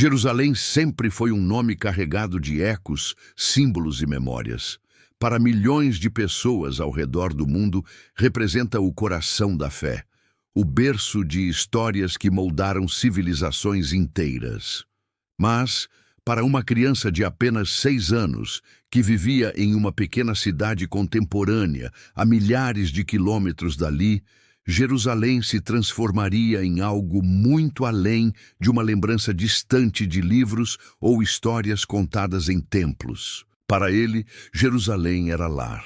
Jerusalém sempre foi um nome carregado de ecos, símbolos e memórias. Para milhões de pessoas ao redor do mundo, representa o coração da fé, o berço de histórias que moldaram civilizações inteiras. Mas, para uma criança de apenas 6 anos, que vivia em uma pequena cidade contemporânea, a milhares de quilômetros dali, Jerusalém se transformaria em algo muito além de uma lembrança distante de livros ou histórias contadas em templos. Para ele, Jerusalém era lar.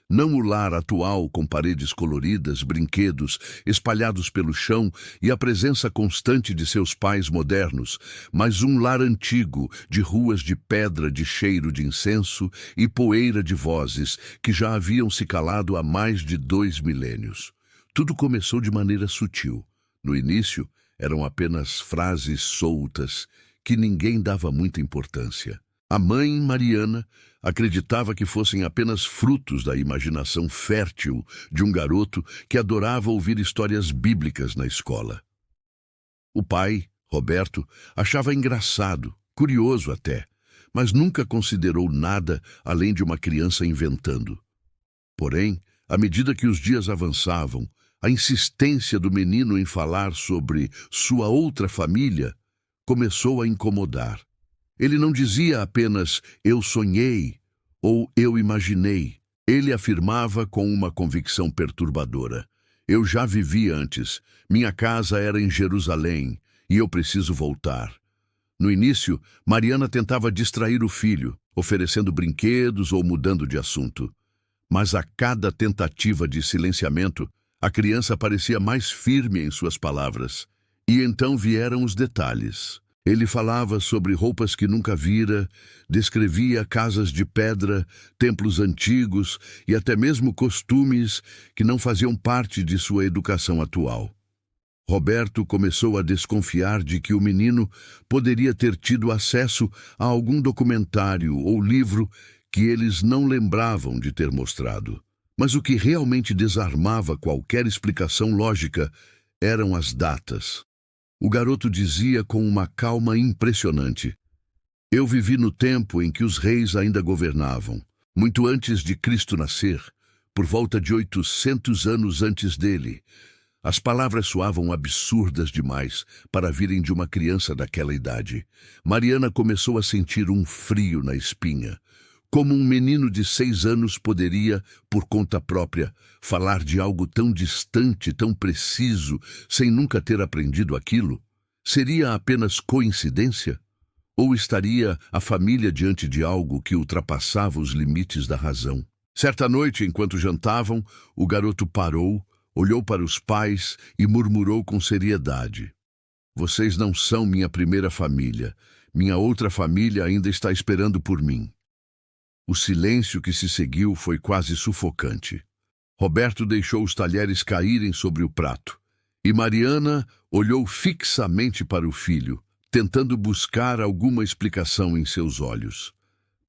Não o lar atual com paredes coloridas, brinquedos espalhados pelo chão e a presença constante de seus pais modernos, mas um lar antigo, de ruas de pedra, de cheiro de incenso e poeira de vozes que já haviam se calado há mais de 2 milênios. Tudo começou de maneira sutil. No início, eram apenas frases soltas que ninguém dava muita importância. A mãe, Mariana, acreditava que fossem apenas frutos da imaginação fértil de um garoto que adorava ouvir histórias bíblicas na escola. O pai, Roberto, achava engraçado, curioso até, mas nunca considerou nada além de uma criança inventando. Porém, à medida que os dias avançavam, a insistência do menino em falar sobre sua outra família começou a incomodar. Ele não dizia apenas "eu sonhei" ou "eu imaginei". Ele afirmava com uma convicção perturbadora: "Eu já vivi antes, minha casa era em Jerusalém e eu preciso voltar". No início, Mariana tentava distrair o filho, oferecendo brinquedos ou mudando de assunto. Mas a cada tentativa de silenciamento, a criança parecia mais firme em suas palavras. E então vieram os detalhes. Ele falava sobre roupas que nunca vira, descrevia casas de pedra, templos antigos e até mesmo costumes que não faziam parte de sua educação atual. Roberto começou a desconfiar de que o menino poderia ter tido acesso a algum documentário ou livro que eles não lembravam de ter mostrado. Mas o que realmente desarmava qualquer explicação lógica eram as datas. O garoto dizia com uma calma impressionante: "Eu vivi no tempo em que os reis ainda governavam, muito antes de Cristo nascer, por volta de 800 anos antes dele". As palavras soavam absurdas demais para virem de uma criança daquela idade. Mariana começou a sentir um frio na espinha. Como um menino de 6 anos poderia, por conta própria, falar de algo tão distante, tão preciso, sem nunca ter aprendido aquilo? Seria apenas coincidência? Ou estaria a família diante de algo que ultrapassava os limites da razão? Certa noite, enquanto jantavam, o garoto parou, olhou para os pais e murmurou com seriedade: "Vocês não são minha primeira família. Minha outra família ainda está esperando por mim". O silêncio que se seguiu foi quase sufocante. Roberto deixou os talheres caírem sobre o prato, e Mariana olhou fixamente para o filho, tentando buscar alguma explicação em seus olhos.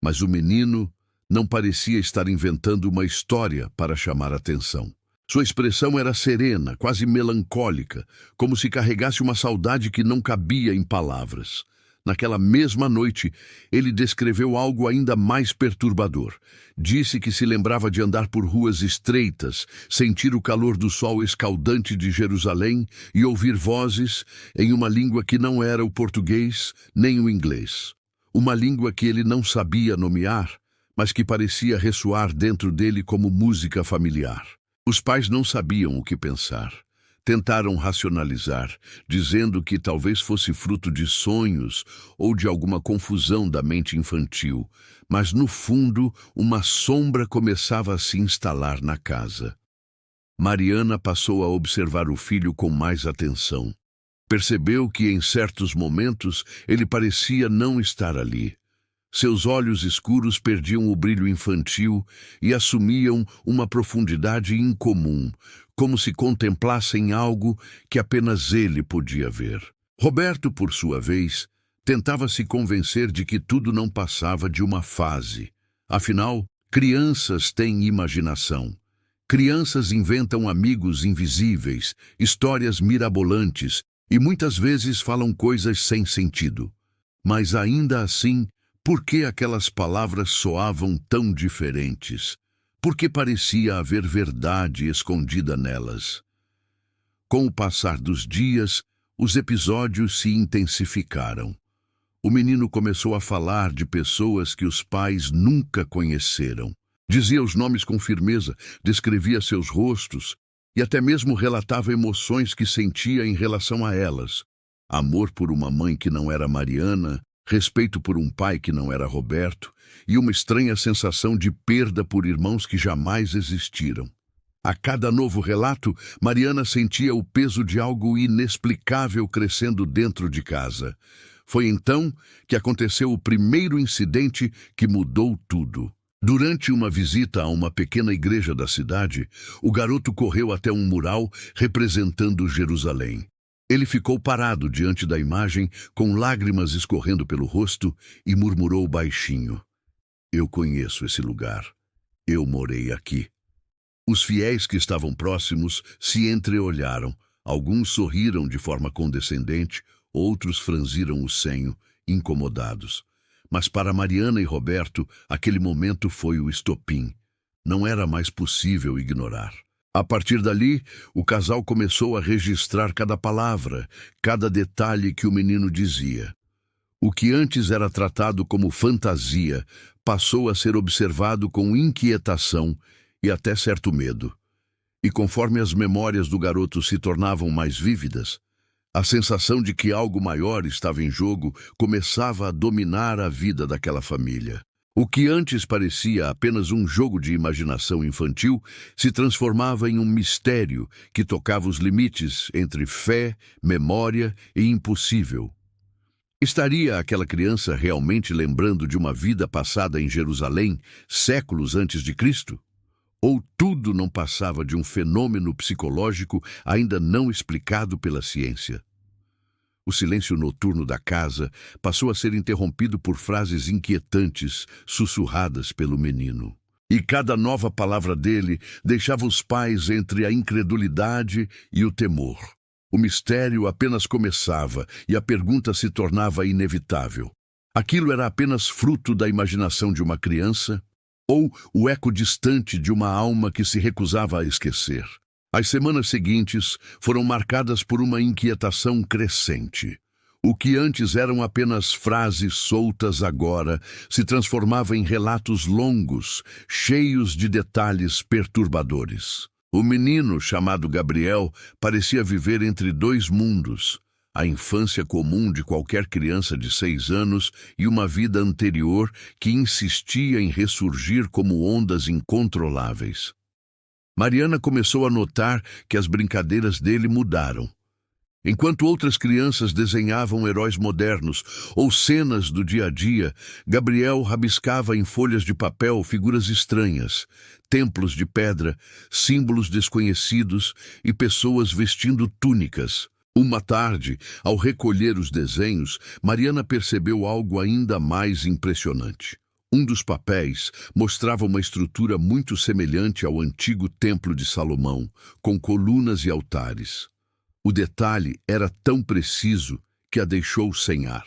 Mas o menino não parecia estar inventando uma história para chamar atenção. Sua expressão era serena, quase melancólica, como se carregasse uma saudade que não cabia em palavras. Naquela mesma noite, ele descreveu algo ainda mais perturbador. Disse que se lembrava de andar por ruas estreitas, sentir o calor do sol escaldante de Jerusalém e ouvir vozes em uma língua que não era o português nem o inglês. Uma língua que ele não sabia nomear, mas que parecia ressoar dentro dele como música familiar. Os pais não sabiam o que pensar. Tentaram racionalizar, dizendo que talvez fosse fruto de sonhos ou de alguma confusão da mente infantil, mas no fundo uma sombra começava a se instalar na casa. Mariana passou a observar o filho com mais atenção. Percebeu que em certos momentos ele parecia não estar ali. Seus olhos escuros perdiam o brilho infantil e assumiam uma profundidade incomum, como se contemplassem algo que apenas ele podia ver. Roberto, por sua vez, tentava se convencer de que tudo não passava de uma fase. Afinal, crianças têm imaginação. Crianças inventam amigos invisíveis, histórias mirabolantes e muitas vezes falam coisas sem sentido. Mas ainda assim, por que aquelas palavras soavam tão diferentes? Por que parecia haver verdade escondida nelas? Com o passar dos dias, os episódios se intensificaram. O menino começou a falar de pessoas que os pais nunca conheceram. Dizia os nomes com firmeza, descrevia seus rostos e até mesmo relatava emoções que sentia em relação a elas. Amor por uma mãe que não era Mariana, respeito por um pai que não era Roberto e uma estranha sensação de perda por irmãos que jamais existiram. A cada novo relato, Mariana sentia o peso de algo inexplicável crescendo dentro de casa. Foi então que aconteceu o primeiro incidente que mudou tudo. Durante uma visita a uma pequena igreja da cidade, o garoto correu até um mural representando Jerusalém. Ele ficou parado diante da imagem, com lágrimas escorrendo pelo rosto, e murmurou baixinho: "Eu conheço esse lugar. Eu morei aqui." Os fiéis que estavam próximos se entreolharam. Alguns sorriram de forma condescendente, outros franziram o senho, incomodados. Mas para Mariana e Roberto, aquele momento foi o estopim. Não era mais possível ignorar. A partir dali, o casal começou a registrar cada palavra, cada detalhe que o menino dizia. O que antes era tratado como fantasia passou a ser observado com inquietação e até certo medo. E conforme as memórias do garoto se tornavam mais vívidas, a sensação de que algo maior estava em jogo começava a dominar a vida daquela família. O que antes parecia apenas um jogo de imaginação infantil se transformava em um mistério que tocava os limites entre fé, memória e impossível. Estaria aquela criança realmente lembrando de uma vida passada em Jerusalém, séculos antes de Cristo? Ou tudo não passava de um fenômeno psicológico ainda não explicado pela ciência? O silêncio noturno da casa passou a ser interrompido por frases inquietantes, sussurradas pelo menino. E cada nova palavra dele deixava os pais entre a incredulidade e o temor. O mistério apenas começava e a pergunta se tornava inevitável. Aquilo era apenas fruto da imaginação de uma criança? Ou o eco distante de uma alma que se recusava a esquecer? As semanas seguintes foram marcadas por uma inquietação crescente. O que antes eram apenas frases soltas agora se transformava em relatos longos, cheios de detalhes perturbadores. O menino, chamado Gabriel, parecia viver entre dois mundos: a infância comum de qualquer criança de 6 anos e uma vida anterior que insistia em ressurgir como ondas incontroláveis. Mariana começou a notar que as brincadeiras dele mudaram. Enquanto outras crianças desenhavam heróis modernos ou cenas do dia a dia, Gabriel rabiscava em folhas de papel figuras estranhas, templos de pedra, símbolos desconhecidos e pessoas vestindo túnicas. Uma tarde, ao recolher os desenhos, Mariana percebeu algo ainda mais impressionante. Um dos papéis mostrava uma estrutura muito semelhante ao antigo Templo de Salomão, com colunas e altares. O detalhe era tão preciso que a deixou sem ar.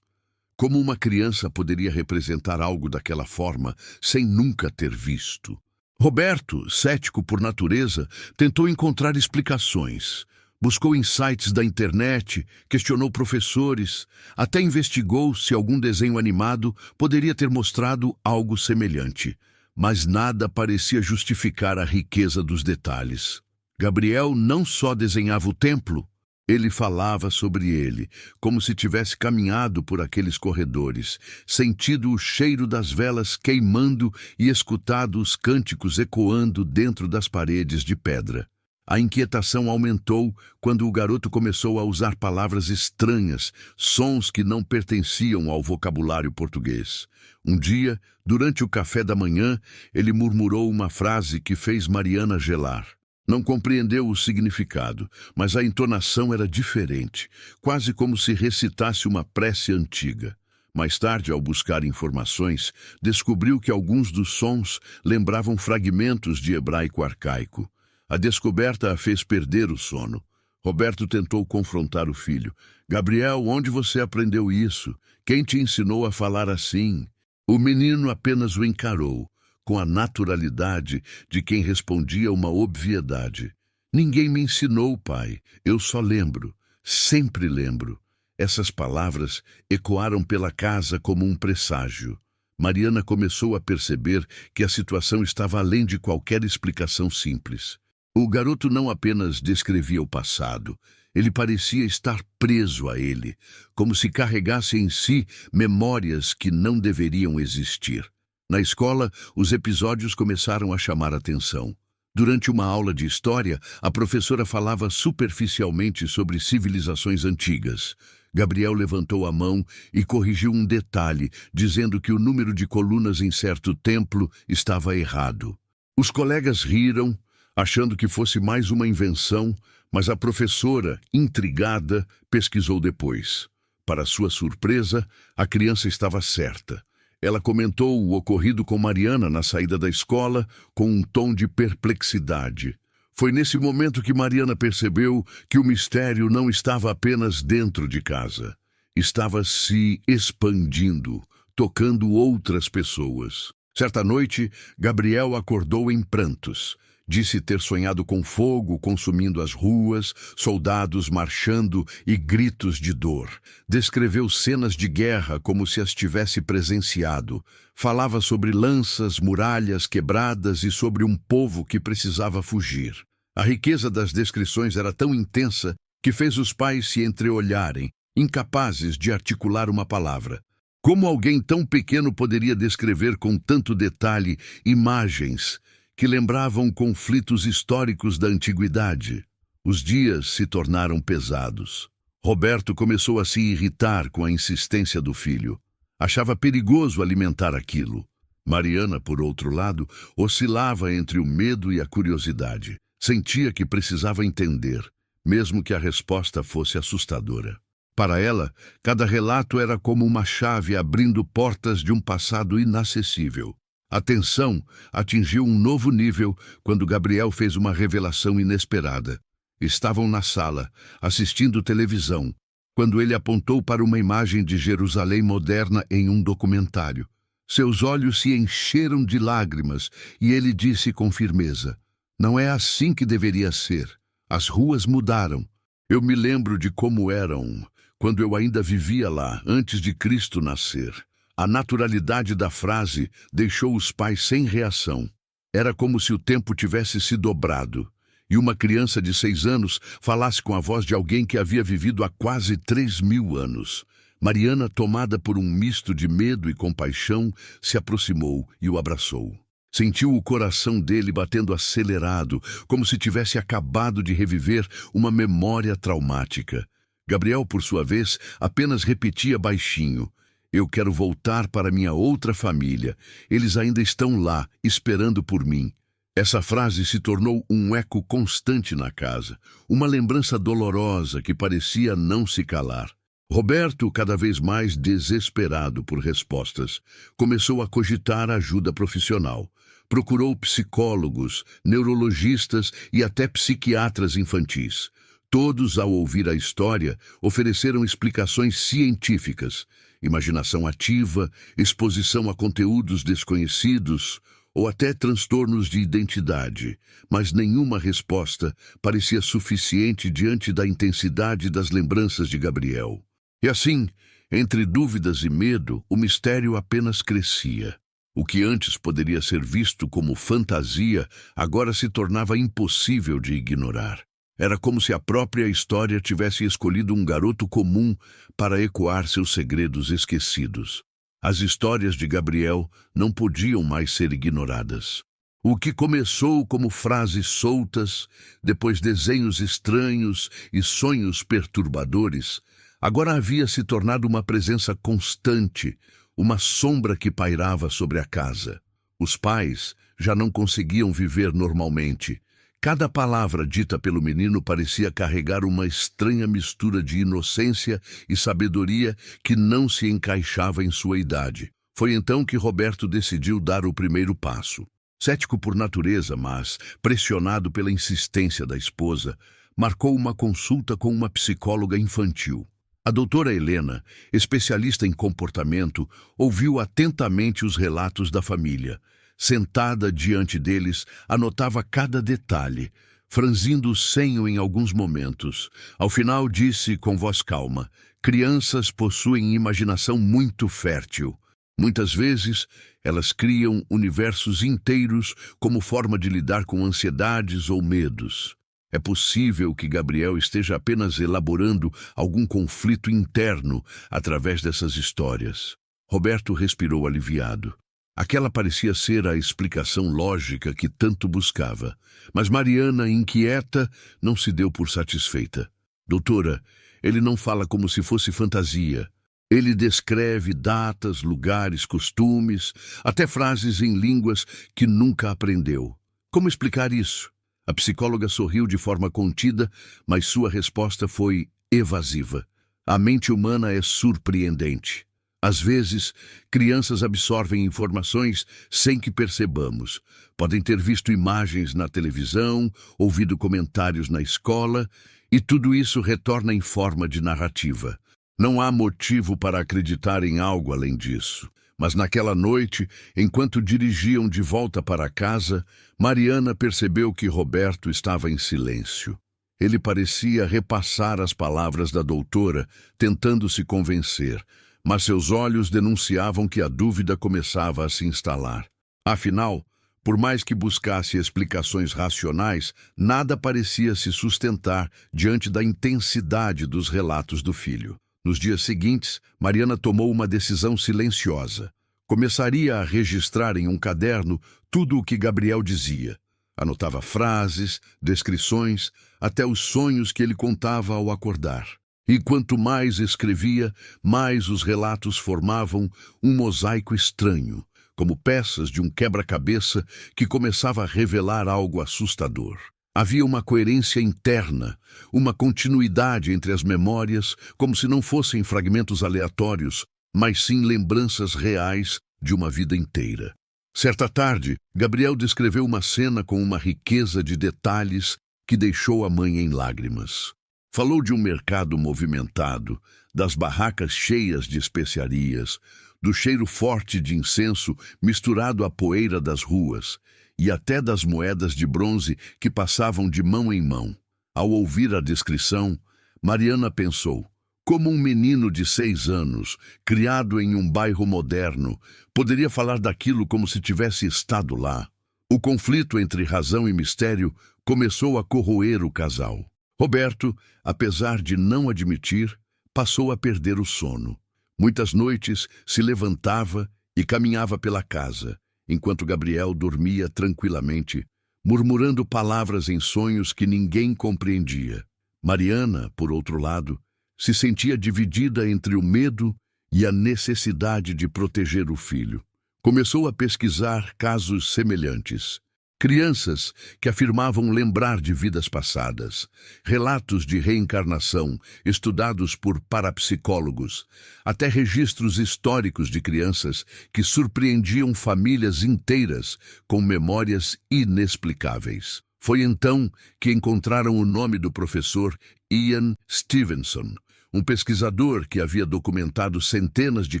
Como uma criança poderia representar algo daquela forma sem nunca ter visto? Roberto, cético por natureza, tentou encontrar explicações. Buscou em sites da internet, questionou professores, até investigou se algum desenho animado poderia ter mostrado algo semelhante. Mas nada parecia justificar a riqueza dos detalhes. Gabriel não só desenhava o templo, ele falava sobre ele, como se tivesse caminhado por aqueles corredores, sentido o cheiro das velas queimando e escutado os cânticos ecoando dentro das paredes de pedra. A inquietação aumentou quando o garoto começou a usar palavras estranhas, sons que não pertenciam ao vocabulário português. Um dia, durante o café da manhã, ele murmurou uma frase que fez Mariana gelar. Não compreendeu o significado, mas a entonação era diferente, quase como se recitasse uma prece antiga. Mais tarde, ao buscar informações, descobriu que alguns dos sons lembravam fragmentos de hebraico arcaico. A descoberta a fez perder o sono. Roberto tentou confrontar o filho. Gabriel, onde você aprendeu isso? Quem te ensinou a falar assim? O menino apenas o encarou, com a naturalidade de quem respondia uma obviedade. Ninguém me ensinou, pai. Eu só lembro. Sempre lembro. Essas palavras ecoaram pela casa como um presságio. Mariana começou a perceber que a situação estava além de qualquer explicação simples. O garoto não apenas descrevia o passado, ele parecia estar preso a ele, como se carregasse em si memórias que não deveriam existir. Na escola, os episódios começaram a chamar atenção. Durante uma aula de história, a professora falava superficialmente sobre civilizações antigas. Gabriel levantou a mão e corrigiu um detalhe, dizendo que o número de colunas em certo templo estava errado. Os colegas riram, achando que fosse mais uma invenção, mas a professora, intrigada, pesquisou depois. Para sua surpresa, a criança estava certa. Ela comentou o ocorrido com Mariana na saída da escola com um tom de perplexidade. Foi nesse momento que Mariana percebeu que o mistério não estava apenas dentro de casa. Estava se expandindo, tocando outras pessoas. Certa noite, Gabriel acordou em prantos. Disse ter sonhado com fogo consumindo as ruas, soldados marchando e gritos de dor. Descreveu cenas de guerra como se as tivesse presenciado. Falava sobre lanças, muralhas quebradas e sobre um povo que precisava fugir. A riqueza das descrições era tão intensa que fez os pais se entreolharem, incapazes de articular uma palavra. Como alguém tão pequeno poderia descrever com tanto detalhe imagens que lembravam conflitos históricos da antiguidade? Os dias se tornaram pesados. Roberto começou a se irritar com a insistência do filho. Achava perigoso alimentar aquilo. Mariana, por outro lado, oscilava entre o medo e a curiosidade. Sentia que precisava entender, mesmo que a resposta fosse assustadora. Para ela, cada relato era como uma chave abrindo portas de um passado inacessível. A tensão atingiu um novo nível quando Gabriel fez uma revelação inesperada. Estavam na sala, assistindo televisão, quando ele apontou para uma imagem de Jerusalém moderna em um documentário. Seus olhos se encheram de lágrimas e ele disse com firmeza: "Não é assim que deveria ser. As ruas mudaram. Eu me lembro de como eram quando eu ainda vivia lá, antes de Cristo nascer." A naturalidade da frase deixou os pais sem reação. Era como se o tempo tivesse se dobrado, e uma criança de 6 anos falasse com a voz de alguém que havia vivido há quase 3.000 anos. Mariana, tomada por um misto de medo e compaixão, se aproximou e o abraçou. Sentiu o coração dele batendo acelerado, como se tivesse acabado de reviver uma memória traumática. Gabriel, por sua vez, apenas repetia baixinho: "Eu quero voltar para minha outra família. Eles ainda estão lá, esperando por mim." Essa frase se tornou um eco constante na casa, uma lembrança dolorosa que parecia não se calar. Roberto, cada vez mais desesperado por respostas, começou a cogitar ajuda profissional. Procurou psicólogos, neurologistas e até psiquiatras infantis. Todos, ao ouvir a história, ofereceram explicações científicas: imaginação ativa, exposição a conteúdos desconhecidos ou até transtornos de identidade, mas nenhuma resposta parecia suficiente diante da intensidade das lembranças de Gabriel. E assim, entre dúvidas e medo, o mistério apenas crescia. O que antes poderia ser visto como fantasia, agora se tornava impossível de ignorar. Era como se a própria história tivesse escolhido um garoto comum para ecoar seus segredos esquecidos. As histórias de Gabriel não podiam mais ser ignoradas. O que começou como frases soltas, depois desenhos estranhos e sonhos perturbadores, agora havia se tornado uma presença constante, uma sombra que pairava sobre a casa. Os pais já não conseguiam viver normalmente. Cada palavra dita pelo menino parecia carregar uma estranha mistura de inocência e sabedoria que não se encaixava em sua idade. Foi então que Roberto decidiu dar o primeiro passo. Cético por natureza, mas pressionado pela insistência da esposa, marcou uma consulta com uma psicóloga infantil. A doutora Helena, especialista em comportamento, ouviu atentamente os relatos da família. Sentada diante deles, anotava cada detalhe, franzindo o senho em alguns momentos. Ao final disse com voz calma: crianças possuem imaginação muito fértil. Muitas vezes, elas criam universos inteiros como forma de lidar com ansiedades ou medos. É possível que Gabriel esteja apenas elaborando algum conflito interno através dessas histórias. Roberto respirou aliviado. Aquela parecia ser a explicação lógica que tanto buscava. Mas Mariana, inquieta, não se deu por satisfeita. Doutora, ele não fala como se fosse fantasia. Ele descreve datas, lugares, costumes, até frases em línguas que nunca aprendeu. Como explicar isso? A psicóloga sorriu de forma contida, mas sua resposta foi evasiva. A mente humana é surpreendente. Às vezes, crianças absorvem informações sem que percebamos. Podem ter visto imagens na televisão, ouvido comentários na escola, e tudo isso retorna em forma de narrativa. Não há motivo para acreditar em algo além disso. Mas naquela noite, enquanto dirigiam de volta para casa, Mariana percebeu que Roberto estava em silêncio. Ele parecia repassar as palavras da doutora, tentando se convencer, mas seus olhos denunciavam que a dúvida começava a se instalar. Afinal, por mais que buscasse explicações racionais, nada parecia se sustentar diante da intensidade dos relatos do filho. Nos dias seguintes, Mariana tomou uma decisão silenciosa. Começaria a registrar em um caderno tudo o que Gabriel dizia. Anotava frases, descrições, até os sonhos que ele contava ao acordar. E quanto mais escrevia, mais os relatos formavam um mosaico estranho, como peças de um quebra-cabeça que começava a revelar algo assustador. Havia uma coerência interna, uma continuidade entre as memórias, como se não fossem fragmentos aleatórios, mas sim lembranças reais de uma vida inteira. Certa tarde, Gabriel descreveu uma cena com uma riqueza de detalhes que deixou a mãe em lágrimas. Falou de um mercado movimentado, das barracas cheias de especiarias, do cheiro forte de incenso misturado à poeira das ruas, e até das moedas de bronze que passavam de mão em mão. Ao ouvir a descrição, Mariana pensou: como um menino de 6 anos, criado em um bairro moderno, poderia falar daquilo como se tivesse estado lá? O conflito entre razão e mistério começou a corroer o casal. Roberto, apesar de não admitir, passou a perder o sono. Muitas noites se levantava e caminhava pela casa, enquanto Gabriel dormia tranquilamente, murmurando palavras em sonhos que ninguém compreendia. Mariana, por outro lado, se sentia dividida entre o medo e a necessidade de proteger o filho. Começou a pesquisar casos semelhantes. Crianças que afirmavam lembrar de vidas passadas, relatos de reencarnação estudados por parapsicólogos, até registros históricos de crianças que surpreendiam famílias inteiras com memórias inexplicáveis. Foi então que encontraram o nome do professor Ian Stevenson, um pesquisador que havia documentado centenas de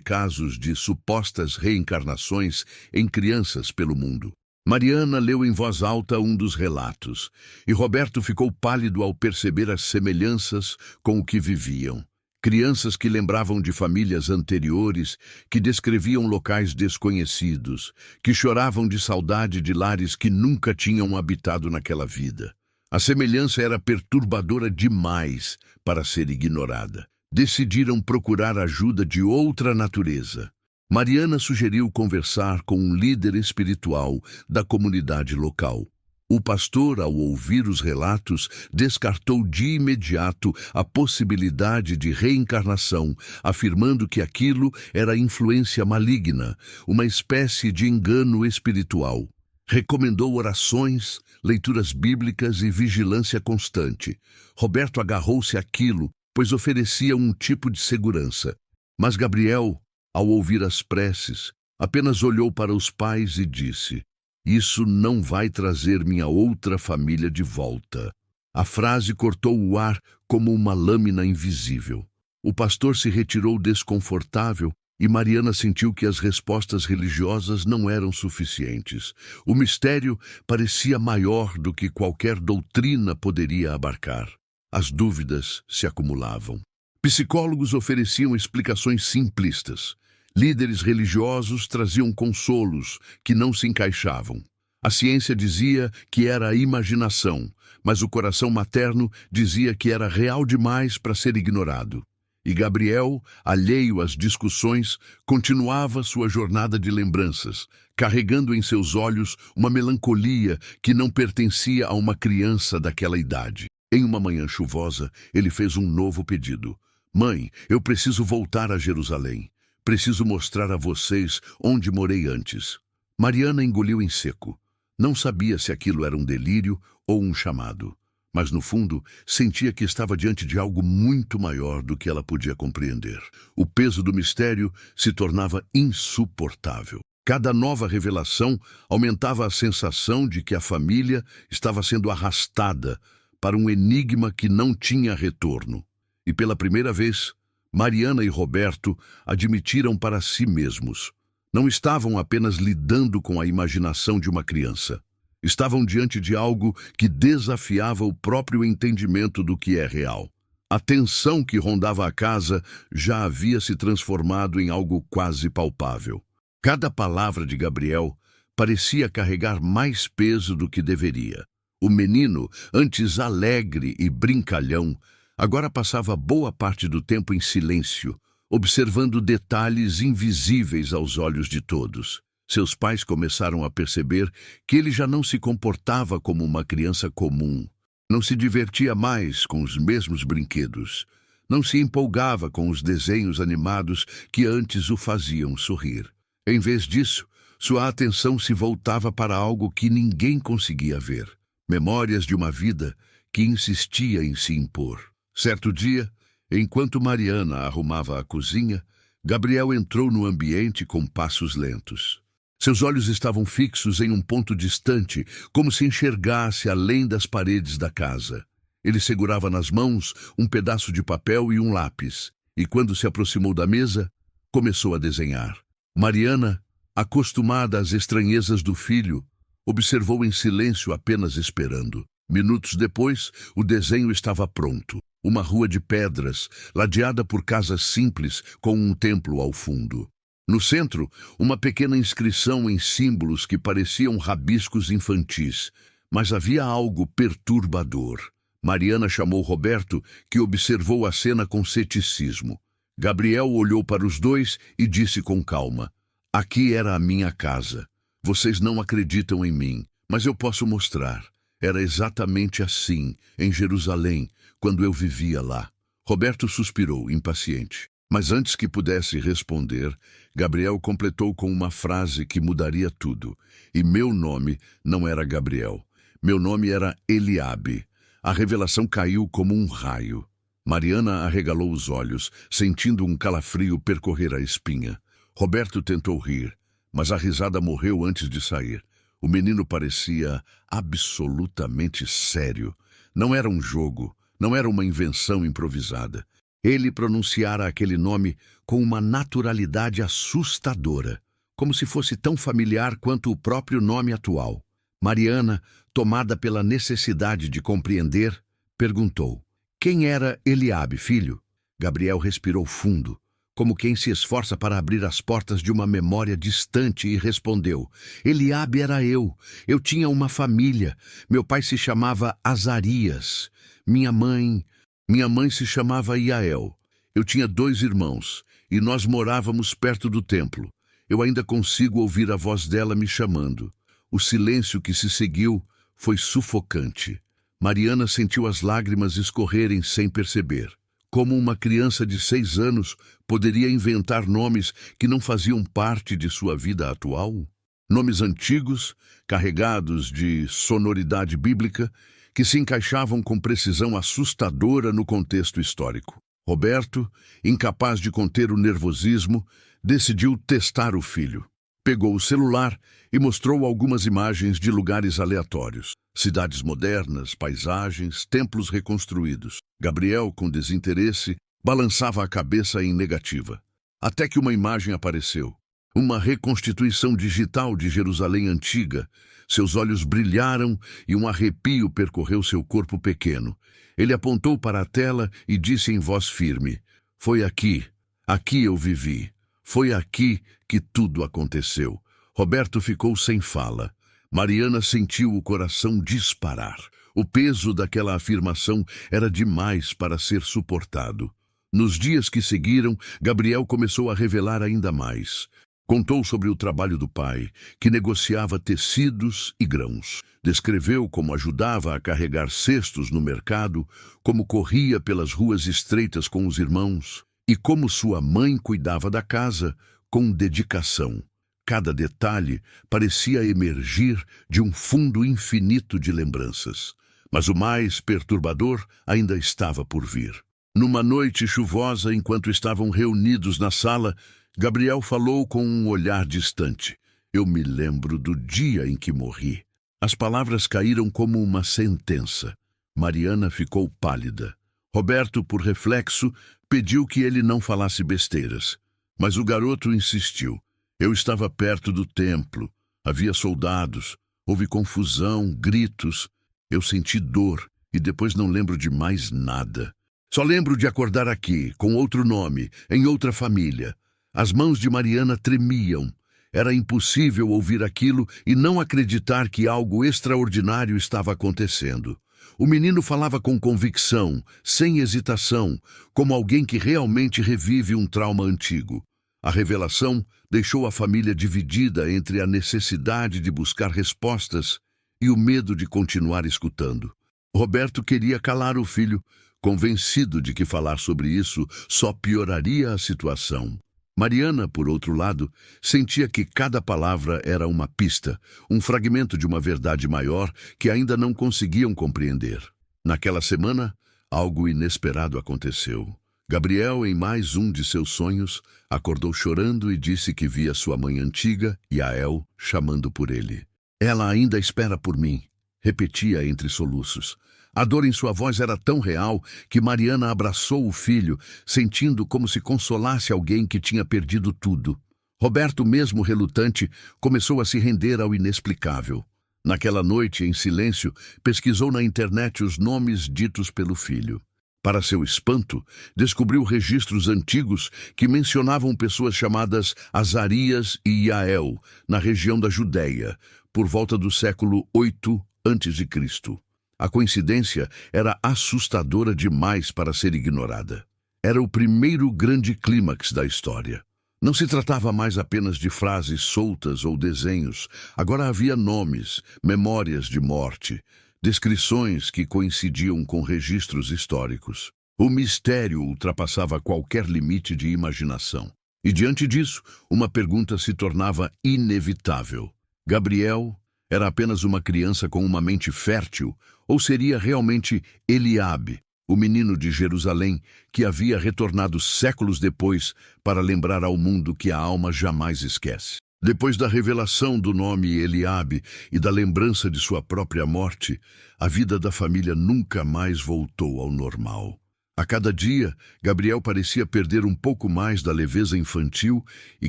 casos de supostas reencarnações em crianças pelo mundo. Mariana leu em voz alta um dos relatos, e Roberto ficou pálido ao perceber as semelhanças com o que viviam. Crianças que lembravam de famílias anteriores, que descreviam locais desconhecidos, que choravam de saudade de lares que nunca tinham habitado naquela vida. A semelhança era perturbadora demais para ser ignorada. Decidiram procurar ajuda de outra natureza. Mariana sugeriu conversar com um líder espiritual da comunidade local. O pastor, ao ouvir os relatos, descartou de imediato a possibilidade de reencarnação, afirmando que aquilo era influência maligna, uma espécie de engano espiritual. Recomendou orações, leituras bíblicas e vigilância constante. Roberto agarrou-se àquilo, pois oferecia um tipo de segurança. Mas Gabriel, ao ouvir as preces, apenas olhou para os pais e disse: isso não vai trazer minha outra família de volta. A frase cortou o ar como uma lâmina invisível. O pastor se retirou desconfortável e Mariana sentiu que as respostas religiosas não eram suficientes. O mistério parecia maior do que qualquer doutrina poderia abarcar. As dúvidas se acumulavam. Psicólogos ofereciam explicações simplistas. Líderes religiosos traziam consolos que não se encaixavam. A ciência dizia que era a imaginação, mas o coração materno dizia que era real demais para ser ignorado. E Gabriel, alheio às discussões, continuava sua jornada de lembranças, carregando em seus olhos uma melancolia que não pertencia a uma criança daquela idade. Em uma manhã chuvosa, ele fez um novo pedido. Mãe, eu preciso voltar a Jerusalém. Preciso mostrar a vocês onde morei antes. Mariana engoliu em seco. Não sabia se aquilo era um delírio ou um chamado. Mas, no fundo, sentia que estava diante de algo muito maior do que ela podia compreender. O peso do mistério se tornava insuportável. Cada nova revelação aumentava a sensação de que a família estava sendo arrastada para um enigma que não tinha retorno. E pela primeira vez, Mariana e Roberto admitiram para si mesmos. Não estavam apenas lidando com a imaginação de uma criança. Estavam diante de algo que desafiava o próprio entendimento do que é real. A tensão que rondava a casa já havia se transformado em algo quase palpável. Cada palavra de Gabriel parecia carregar mais peso do que deveria. O menino, antes alegre e brincalhão, agora passava boa parte do tempo em silêncio, observando detalhes invisíveis aos olhos de todos. Seus pais começaram a perceber que ele já não se comportava como uma criança comum. Não se divertia mais com os mesmos brinquedos. Não se empolgava com os desenhos animados que antes o faziam sorrir. Em vez disso, sua atenção se voltava para algo que ninguém conseguia ver. Memórias de uma vida que insistia em se impor. Certo dia, enquanto Mariana arrumava a cozinha, Gabriel entrou no ambiente com passos lentos. Seus olhos estavam fixos em um ponto distante, como se enxergasse além das paredes da casa. Ele segurava nas mãos um pedaço de papel e um lápis, e quando se aproximou da mesa, começou a desenhar. Mariana, acostumada às estranhezas do filho, observou em silêncio, apenas esperando. Minutos depois, o desenho estava pronto. Uma rua de pedras, ladeada por casas simples, com um templo ao fundo. No centro, uma pequena inscrição em símbolos que pareciam rabiscos infantis, mas havia algo perturbador. Mariana chamou Roberto, que observou a cena com ceticismo. Gabriel olhou para os dois e disse com calma: Aqui era a minha casa. Vocês não acreditam em mim, mas eu posso mostrar. Era exatamente assim, em Jerusalém, quando eu vivia lá. Roberto suspirou, impaciente. Mas antes que pudesse responder, Gabriel completou com uma frase que mudaria tudo. E meu nome não era Gabriel. Meu nome era Eliabe. A revelação caiu como um raio. Mariana arregalou os olhos, sentindo um calafrio percorrer a espinha. Roberto tentou rir, mas a risada morreu antes de sair. O menino parecia absolutamente sério. Não era um jogo, não era uma invenção improvisada. Ele pronunciara aquele nome com uma naturalidade assustadora, como se fosse tão familiar quanto o próprio nome atual. Mariana, tomada pela necessidade de compreender, perguntou: Quem era Eliabe, filho? Gabriel respirou fundo, como quem se esforça para abrir as portas de uma memória distante, e respondeu: Eliabe era eu. Eu tinha uma família. Meu pai se chamava Azarias. Minha mãe se chamava Iael. Eu tinha 2 irmãos, e nós morávamos perto do templo. Eu ainda consigo ouvir a voz dela me chamando. O silêncio que se seguiu foi sufocante. Mariana sentiu as lágrimas escorrerem sem perceber. Como uma criança de 6 anos poderia inventar nomes que não faziam parte de sua vida atual? Nomes antigos, carregados de sonoridade bíblica, que se encaixavam com precisão assustadora no contexto histórico. Roberto, incapaz de conter o nervosismo, decidiu testar o filho. Pegou o celular e mostrou algumas imagens de lugares aleatórios. Cidades modernas, paisagens, templos reconstruídos. Gabriel, com desinteresse, balançava a cabeça em negativa. Até que uma imagem apareceu. Uma reconstituição digital de Jerusalém antiga. Seus olhos brilharam e um arrepio percorreu seu corpo pequeno. Ele apontou para a tela e disse em voz firme: "Foi aqui, aqui eu vivi. Foi aqui que tudo aconteceu." Roberto ficou sem fala. Mariana sentiu o coração disparar. O peso daquela afirmação era demais para ser suportado. Nos dias que seguiram, Gabriel começou a revelar ainda mais. Contou sobre o trabalho do pai, que negociava tecidos e grãos. Descreveu como ajudava a carregar cestos no mercado, como corria pelas ruas estreitas com os irmãos e como sua mãe cuidava da casa com dedicação. Cada detalhe parecia emergir de um fundo infinito de lembranças. Mas o mais perturbador ainda estava por vir. Numa noite chuvosa, enquanto estavam reunidos na sala, Gabriel falou com um olhar distante. "Eu me lembro do dia em que morri." As palavras caíram como uma sentença. Mariana ficou pálida. Roberto, por reflexo, pediu que ele não falasse besteiras. Mas o garoto insistiu. "Eu estava perto do templo. Havia soldados. Houve confusão, gritos. Eu senti dor e depois não lembro de mais nada. Só lembro de acordar aqui, com outro nome, em outra família." As mãos de Mariana tremiam. Era impossível ouvir aquilo e não acreditar que algo extraordinário estava acontecendo. O menino falava com convicção, sem hesitação, como alguém que realmente revive um trauma antigo. A revelação deixou a família dividida entre a necessidade de buscar respostas e o medo de continuar escutando. Roberto queria calar o filho, convencido de que falar sobre isso só pioraria a situação. Mariana, por outro lado, sentia que cada palavra era uma pista, um fragmento de uma verdade maior que ainda não conseguiam compreender. Naquela semana, algo inesperado aconteceu. Gabriel, em mais um de seus sonhos, acordou chorando e disse que via sua mãe antiga, Yael, chamando por ele. "Ela ainda espera por mim", repetia entre soluços. A dor em sua voz era tão real que Mariana abraçou o filho, sentindo como se consolasse alguém que tinha perdido tudo. Roberto, mesmo relutante, começou a se render ao inexplicável. Naquela noite, em silêncio, pesquisou na internet os nomes ditos pelo filho. Para seu espanto, descobriu registros antigos que mencionavam pessoas chamadas Azarias e Yael, na região da Judéia, por volta do século VIII a.C. A coincidência era assustadora demais para ser ignorada. Era o primeiro grande clímax da história. Não se tratava mais apenas de frases soltas ou desenhos. Agora havia nomes, memórias de morte, descrições que coincidiam com registros históricos. O mistério ultrapassava qualquer limite de imaginação. E diante disso, uma pergunta se tornava inevitável. Gabriel era apenas uma criança com uma mente fértil, ou seria realmente Eliabe, o menino de Jerusalém, que havia retornado séculos depois para lembrar ao mundo que a alma jamais esquece? Depois da revelação do nome Eliabe e da lembrança de sua própria morte, a vida da família nunca mais voltou ao normal. A cada dia, Gabriel parecia perder um pouco mais da leveza infantil e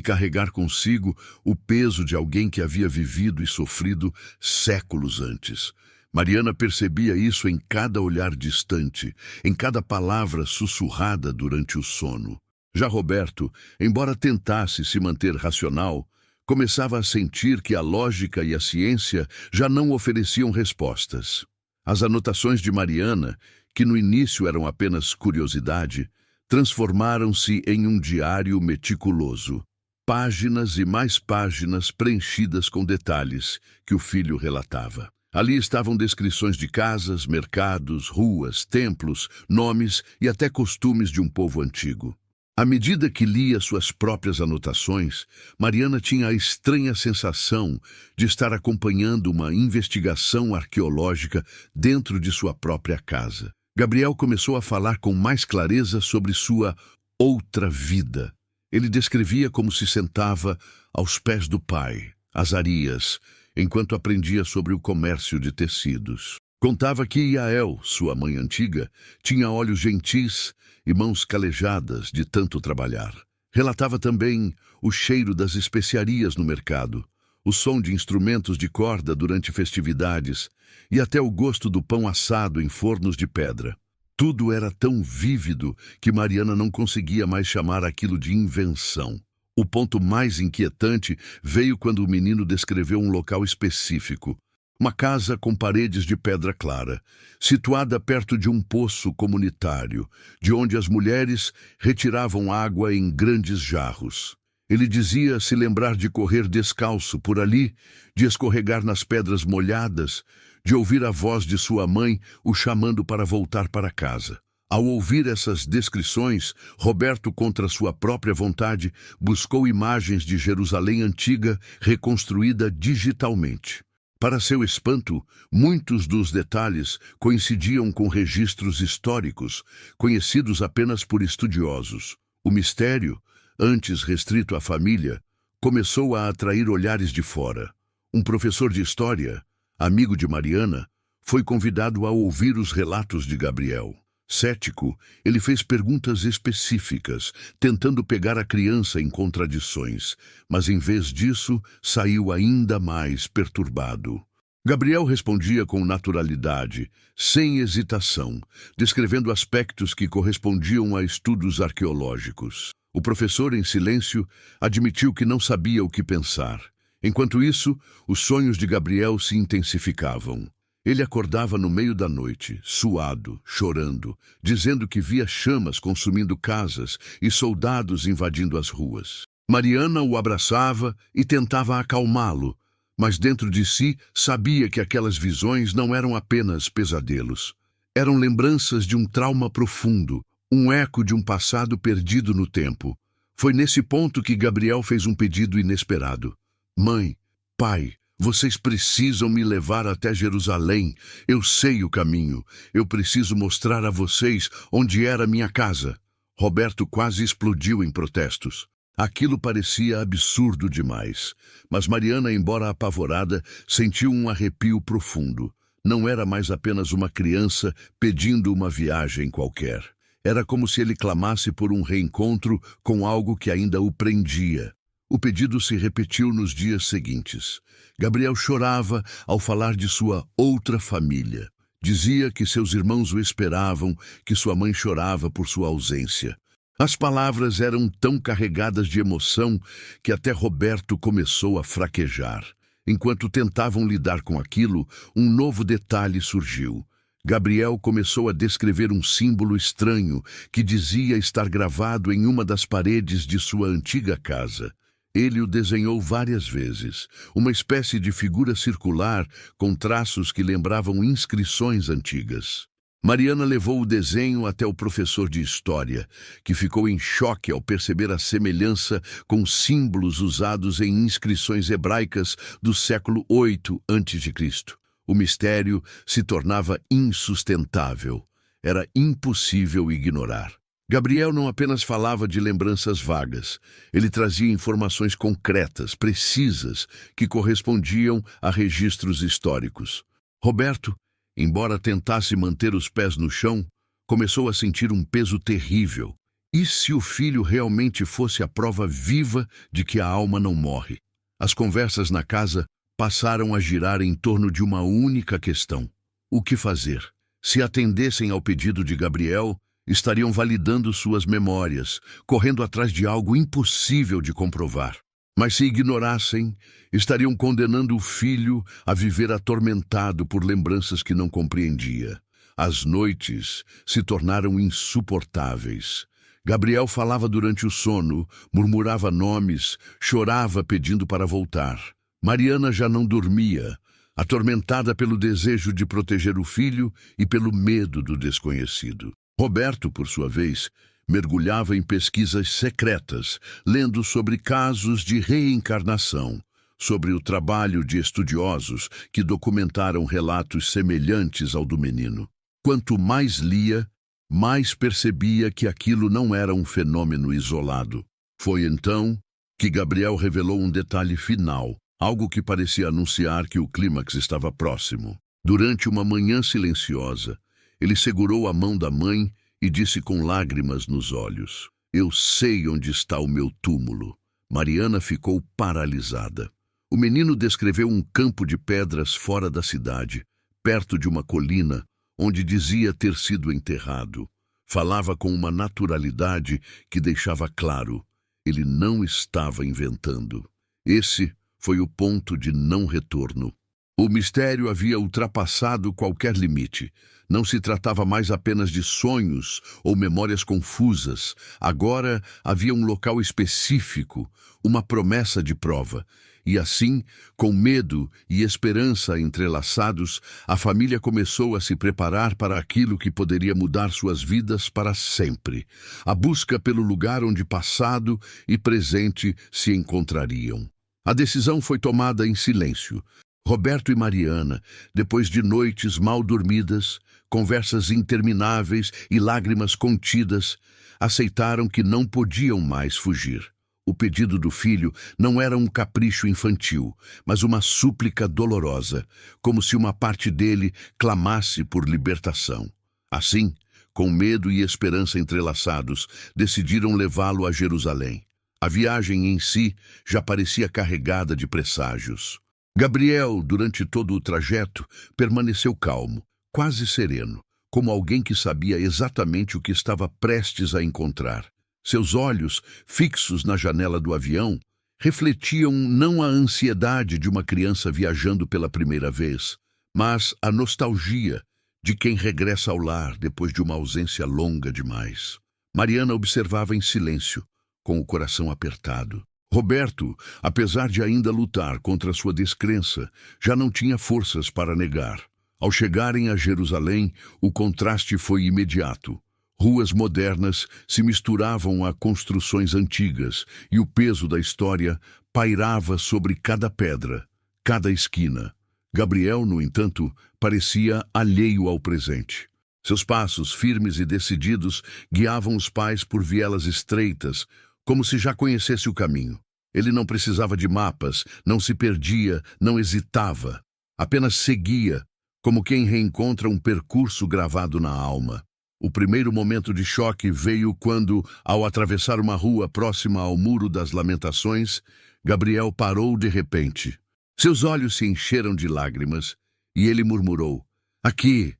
carregar consigo o peso de alguém que havia vivido e sofrido séculos antes. Mariana percebia isso em cada olhar distante, em cada palavra sussurrada durante o sono. Já Roberto, embora tentasse se manter racional, começava a sentir que a lógica e a ciência já não ofereciam respostas. As anotações de Mariana, que no início eram apenas curiosidade, transformaram-se em um diário meticuloso. Páginas e mais páginas preenchidas com detalhes que o filho relatava. Ali estavam descrições de casas, mercados, ruas, templos, nomes e até costumes de um povo antigo. À medida que lia suas próprias anotações, Mariana tinha a estranha sensação de estar acompanhando uma investigação arqueológica dentro de sua própria casa. Gabriel começou a falar com mais clareza sobre sua outra vida. Ele descrevia como se sentava aos pés do pai, Azarias, enquanto aprendia sobre o comércio de tecidos. Contava que Yael, sua mãe antiga, tinha olhos gentis e mãos calejadas de tanto trabalhar. Relatava também o cheiro das especiarias no mercado, o som de instrumentos de corda durante festividades e até o gosto do pão assado em fornos de pedra. Tudo era tão vívido que Mariana não conseguia mais chamar aquilo de invenção. O ponto mais inquietante veio quando o menino descreveu um local específico. Uma casa com paredes de pedra clara, situada perto de um poço comunitário, de onde as mulheres retiravam água em grandes jarros. Ele dizia se lembrar de correr descalço por ali, de escorregar nas pedras molhadas, de ouvir a voz de sua mãe o chamando para voltar para casa. Ao ouvir essas descrições, Roberto, contra sua própria vontade, buscou imagens de Jerusalém antiga reconstruída digitalmente. Para seu espanto, muitos dos detalhes coincidiam com registros históricos, conhecidos apenas por estudiosos. O mistério, antes restrito à família, começou a atrair olhares de fora. Um professor de história, amigo de Mariana, foi convidado a ouvir os relatos de Gabriel. Cético, ele fez perguntas específicas, tentando pegar a criança em contradições, mas em vez disso, saiu ainda mais perturbado. Gabriel respondia com naturalidade, sem hesitação, descrevendo aspectos que correspondiam a estudos arqueológicos. O professor, em silêncio, admitiu que não sabia o que pensar. Enquanto isso, os sonhos de Gabriel se intensificavam. Ele acordava no meio da noite, suado, chorando, dizendo que via chamas consumindo casas e soldados invadindo as ruas. Mariana o abraçava e tentava acalmá-lo, mas dentro de si sabia que aquelas visões não eram apenas pesadelos. Eram lembranças de um trauma profundo, um eco de um passado perdido no tempo. Foi nesse ponto que Gabriel fez um pedido inesperado. Mãe, pai, vocês precisam me levar até Jerusalém. Eu sei o caminho. Eu preciso mostrar a vocês onde era minha casa. Roberto quase explodiu em protestos. Aquilo parecia absurdo demais. Mas Mariana, embora apavorada, sentiu um arrepio profundo. Não era mais apenas uma criança pedindo uma viagem qualquer. Era como se ele clamasse por um reencontro com algo que ainda o prendia. O pedido se repetiu nos dias seguintes. Gabriel chorava ao falar de sua outra família. Dizia que seus irmãos o esperavam, que sua mãe chorava por sua ausência. As palavras eram tão carregadas de emoção que até Roberto começou a fraquejar. Enquanto tentavam lidar com aquilo, um novo detalhe surgiu. Gabriel começou a descrever um símbolo estranho que dizia estar gravado em uma das paredes de sua antiga casa. Ele o desenhou várias vezes, uma espécie de figura circular com traços que lembravam inscrições antigas. Mariana levou o desenho até o professor de história, que ficou em choque ao perceber a semelhança com símbolos usados em inscrições hebraicas do século VIII a.C. O mistério se tornava insustentável. Era impossível ignorar. Gabriel não apenas falava de lembranças vagas, ele trazia informações concretas, precisas, que correspondiam a registros históricos. Roberto, embora tentasse manter os pés no chão, começou a sentir um peso terrível. E se o filho realmente fosse a prova viva de que a alma não morre? As conversas na casa passaram a girar em torno de uma única questão: o que fazer? Se atendessem ao pedido de Gabriel, estariam validando suas memórias, correndo atrás de algo impossível de comprovar. Mas se ignorassem, estariam condenando o filho a viver atormentado por lembranças que não compreendia. As noites se tornaram insuportáveis. Gabriel falava durante o sono, murmurava nomes, chorava pedindo para voltar. Mariana já não dormia, atormentada pelo desejo de proteger o filho e pelo medo do desconhecido. Roberto, por sua vez, mergulhava em pesquisas secretas, lendo sobre casos de reencarnação, sobre o trabalho de estudiosos que documentaram relatos semelhantes ao do menino. Quanto mais lia, mais percebia que aquilo não era um fenômeno isolado. Foi então que Gabriel revelou um detalhe final, algo que parecia anunciar que o clímax estava próximo. Durante uma manhã silenciosa, ele segurou a mão da mãe e disse com lágrimas nos olhos: "Eu sei onde está o meu túmulo." Mariana ficou paralisada. O menino descreveu um campo de pedras fora da cidade, perto de uma colina, onde dizia ter sido enterrado. Falava com uma naturalidade que deixava claro: ele não estava inventando. Esse foi o ponto de não retorno. O mistério havia ultrapassado qualquer limite. Não se tratava mais apenas de sonhos ou memórias confusas. Agora havia um local específico, uma promessa de prova. E assim, com medo e esperança entrelaçados, a família começou a se preparar para aquilo que poderia mudar suas vidas para sempre. A busca pelo lugar onde passado e presente se encontrariam. A decisão foi tomada em silêncio. Roberto e Mariana, depois de noites mal dormidas, conversas intermináveis e lágrimas contidas, aceitaram que não podiam mais fugir. O pedido do filho não era um capricho infantil, mas uma súplica dolorosa, como se uma parte dele clamasse por libertação. Assim, com medo e esperança entrelaçados, decidiram levá-lo a Jerusalém. A viagem em si já parecia carregada de presságios. Gabriel, durante todo o trajeto, permaneceu calmo, quase sereno, como alguém que sabia exatamente o que estava prestes a encontrar. Seus olhos, fixos na janela do avião, refletiam não a ansiedade de uma criança viajando pela primeira vez, mas a nostalgia de quem regressa ao lar depois de uma ausência longa demais. Mariana observava em silêncio, com o coração apertado. Roberto, apesar de ainda lutar contra sua descrença, já não tinha forças para negar. Ao chegarem a Jerusalém, o contraste foi imediato. Ruas modernas se misturavam a construções antigas e o peso da história pairava sobre cada pedra, cada esquina. Gabriel, no entanto, parecia alheio ao presente. Seus passos, firmes e decididos, guiavam os pais por vielas estreitas, como se já conhecesse o caminho. Ele não precisava de mapas, não se perdia, não hesitava. Apenas seguia, como quem reencontra um percurso gravado na alma. O primeiro momento de choque veio quando, ao atravessar uma rua próxima ao Muro das Lamentações, Gabriel parou de repente. Seus olhos se encheram de lágrimas e ele murmurou: Aqui